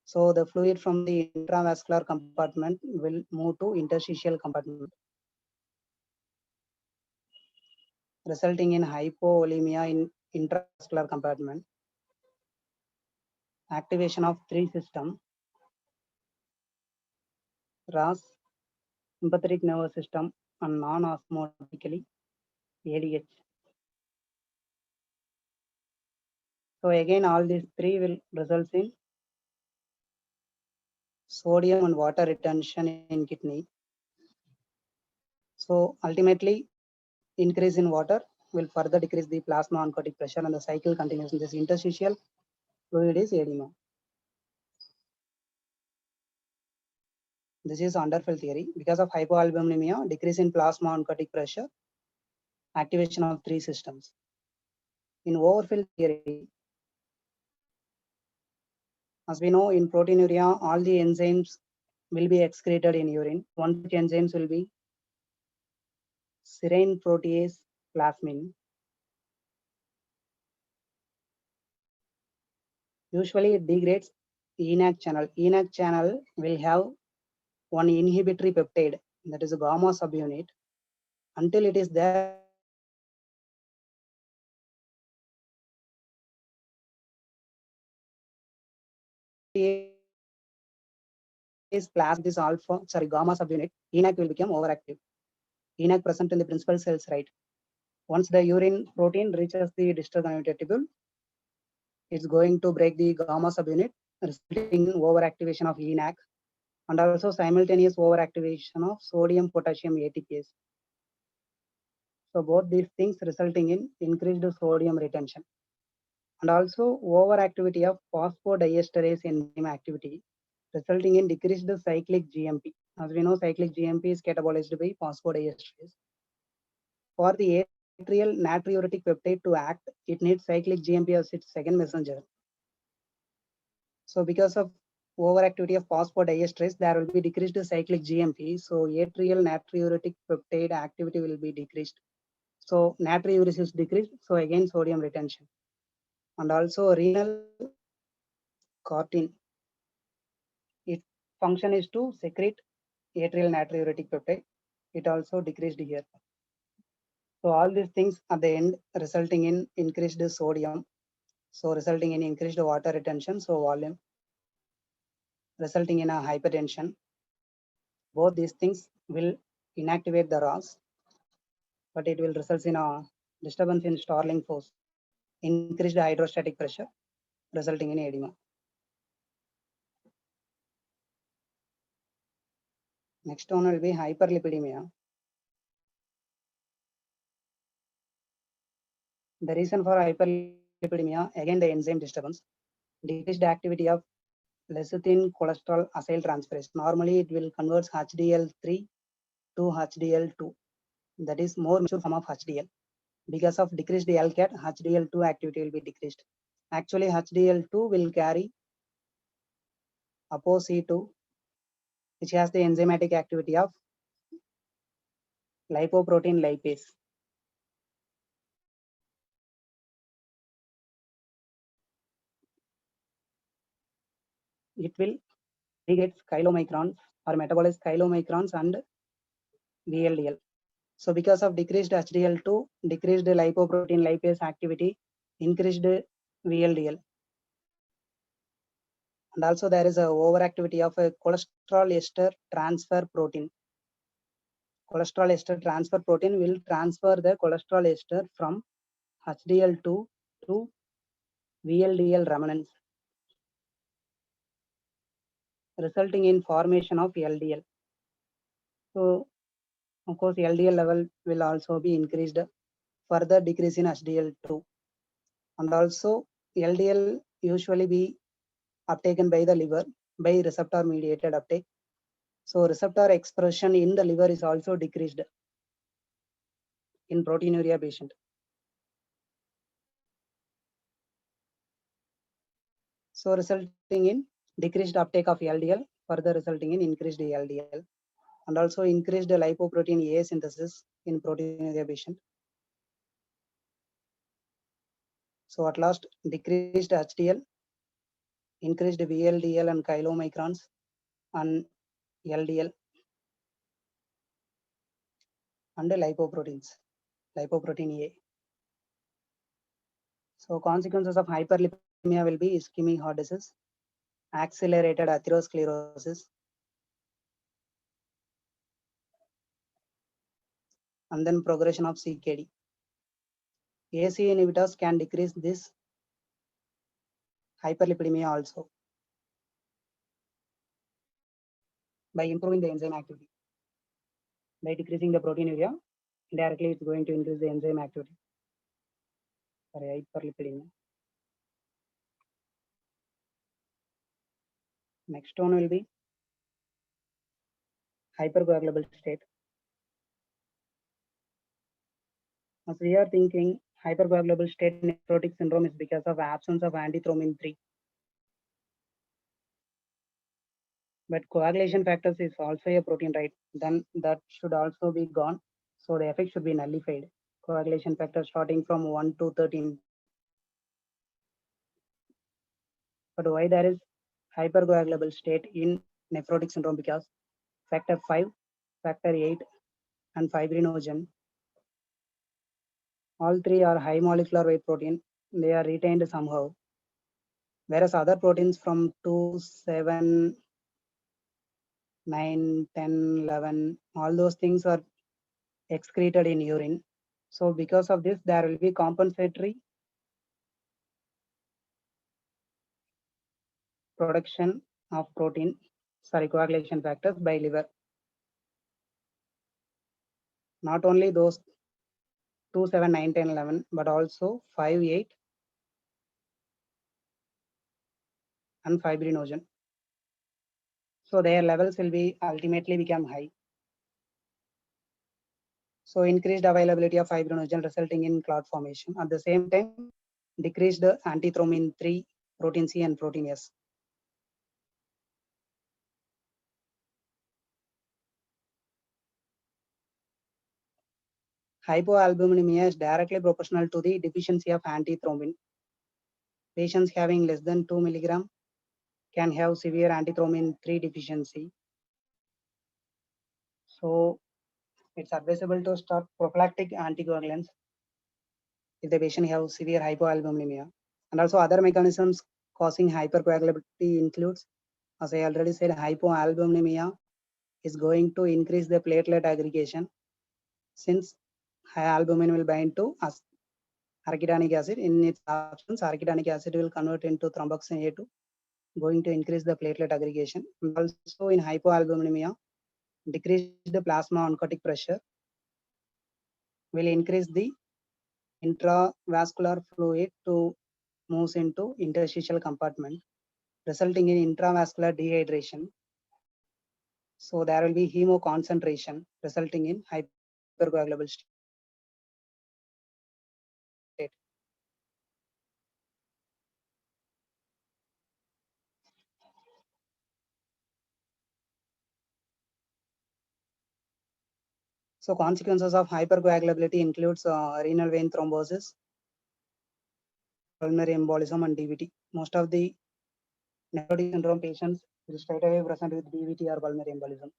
So the fluid from the intravascular compartment will move to interstitial compartment, resulting in hypovolemia in intravascular compartment. Activation of three system, RAS, sympathetic nervous system, and non-osmotically ADH. So again, all these three will result in sodium and water retention in kidney. So ultimately, increase in water will further decrease the plasma oncotic pressure, and the cycle continues. In this interstitial fluid is edema. This is underfill theory. Because of hypoalbuminemia, decrease in plasma oncotic pressure, activation of three systems. In overfill theory, as we know, in proteinuria, all the enzymes will be excreted in urine. One such enzymes will be serine protease plasmin. Usually it degrades ENaC channel. ENaC channel will have one inhibitory peptide, that is a gamma subunit. Until it is there, is plasma, this gamma subunit, ENaC will become overactive. ENaC present in the principal cells, right? Once the urine protein reaches the distal convoluted tubule, it's going to break the gamma subunit, resulting in overactivation of ENaC, and also simultaneous overactivation of sodium potassium ATPase. So both these things resulting in increased sodium retention, and also overactivity of phosphodiesterase enzyme activity, resulting in decreased cyclic GMP. As we know, cyclic GMP is catabolized by phosphodiesterase. For the atrial natriuretic peptide to act, it needs cyclic GMP as its second messenger. So because of overactivity of phosphodiesterase, there will be decreased cyclic GMP. So atrial natriuretic peptide activity will be decreased. So natriuresis is decreased. So again, sodium retention. And also renal cortin. Its function is to secrete atrial natriuretic peptide. It also decreased here. So all these things at the end resulting in increased sodium. So resulting in increased water retention, so volume, resulting in a hypertension. Both these things will inactivate the ROS, but it will result in a disturbance in Starling force, increased hydrostatic pressure, resulting in edema. Next one will be hyperlipidemia. The reason for hyperlipidemia, again the enzyme disturbance, decreased activity of lecithin cholesterol acyl transferase. Normally it will convert HDL3 to HDL2. That is more mature form of HDL. Because of decreased LCAT, HDL2 activity will be decreased. Actually, HDL2 will carry ApoC2, which has the enzymatic activity of lipoprotein lipase. It will get chylomicrons or metabolize chylomicrons and VLDL. So because of decreased HDL2, decreased lipoprotein lipase activity, increased VLDL. And also there is a overactivity of a cholesterol ester transfer protein. Cholesterol ester transfer protein will transfer the cholesterol ester from HDL2 to VLDL remnants, resulting in formation of LDL. So of course LDL level will also be increased, further decrease in HDL2. And also LDL usually be uptaken by the liver by receptor mediated uptake. So receptor expression in the liver is also decreased in proteinuria patient. So resulting in decreased uptake of LDL, further resulting in increased LDL, and also increased lipoprotein A synthesis in proteinuria patient. So at last, decreased HDL, increased VLDL and chylomicrons, and LDL, and lipoproteins, lipoprotein A. So consequences of hyperlipidemia will be ischemic heart disease, accelerated atherosclerosis, and then progression of CKD. ACE inhibitors can decrease this hyperlipidemia also by improving the enzyme activity. By decreasing the proteinuria, indirectly it's going to increase the enzyme activity for hyperlipidemia. Next one will be hypercoagulable state. As we are thinking, hypercoagulable state nephrotic syndrome is because of absence of antithrombin 3. But coagulation factors is also a protein, right? Then that should also be gone. So the effect should be nullified. Coagulation factor starting from 1 to 13. But why there is hypercoagulable state in nephrotic syndrome? Because factor 5, factor 8, and fibrinogen, all three are high molecular weight protein. They are retained somehow. Whereas other proteins from 2, 7, 9, 10, 11, all those things are excreted in urine. So because of this, there will be compensatory production of protein, coagulation factors by liver. Not only those 2, 7, 9, 10, 11, but also 5, 8, and fibrinogen. So their levels will be ultimately become high. So increased availability of fibrinogen resulting in clot formation. At the same time, decreased antithrombin 3, protein C, and protein S. Hypoalbuminemia is directly proportional to the deficiency of antithrombin. patients having less than 2 milligram can have severe antithrombin 3 deficiency. So it's advisable to start prophylactic anticoagulants if the patient has severe hypoalbuminemia. And also other mechanisms causing hypercoagulability includes, as I already said, hypoalbuminemia is going to increase the platelet aggregation since high albumin will bind to arachidonic acid. In its absence, arachidonic acid will convert into thromboxane A2, going to increase the platelet aggregation. And also in hypoalbuminemia, decrease the plasma oncotic pressure will increase the intravascular fluid to moves into interstitial compartment, resulting in intravascular dehydration. So there will be hemoconcentration, resulting in hypercoagulable state. So consequences of hypercoagulability includes renal vein thrombosis, pulmonary embolism, and DVT. Most of the nephrotic syndrome patients will straight away present with DVT or pulmonary embolism.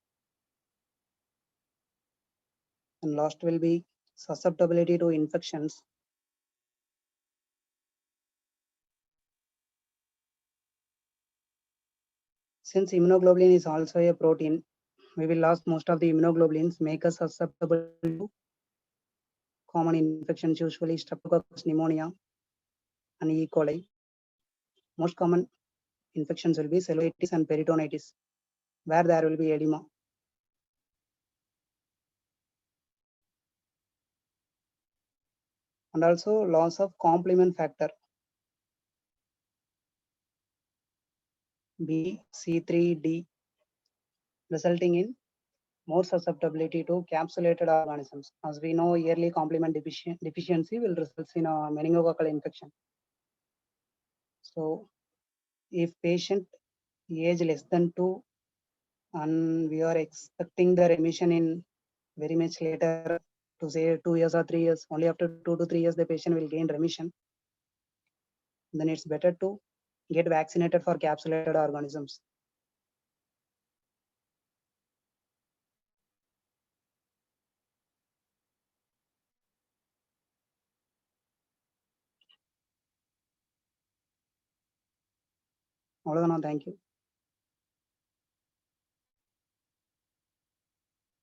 And last will be susceptibility to infections. Since immunoglobulin is also a protein, we will lose most of the immunoglobulins, make us susceptible to common infections, usually Streptococcus pneumonia and E. coli. Most common infections will be cellulitis and peritonitis, where there will be edema. And also loss of complement factor B, C3, D, resulting in more susceptibility to capsulated organisms. As we know, yearly complement deficiency will result in a meningococcal infection. So if patient age less than 2 and we are expecting the remission in very much later, to say 2 years or 3 years, only after 2 to 3 years the patient will gain remission, then it's better to get vaccinated for capsulated organisms. Thank you.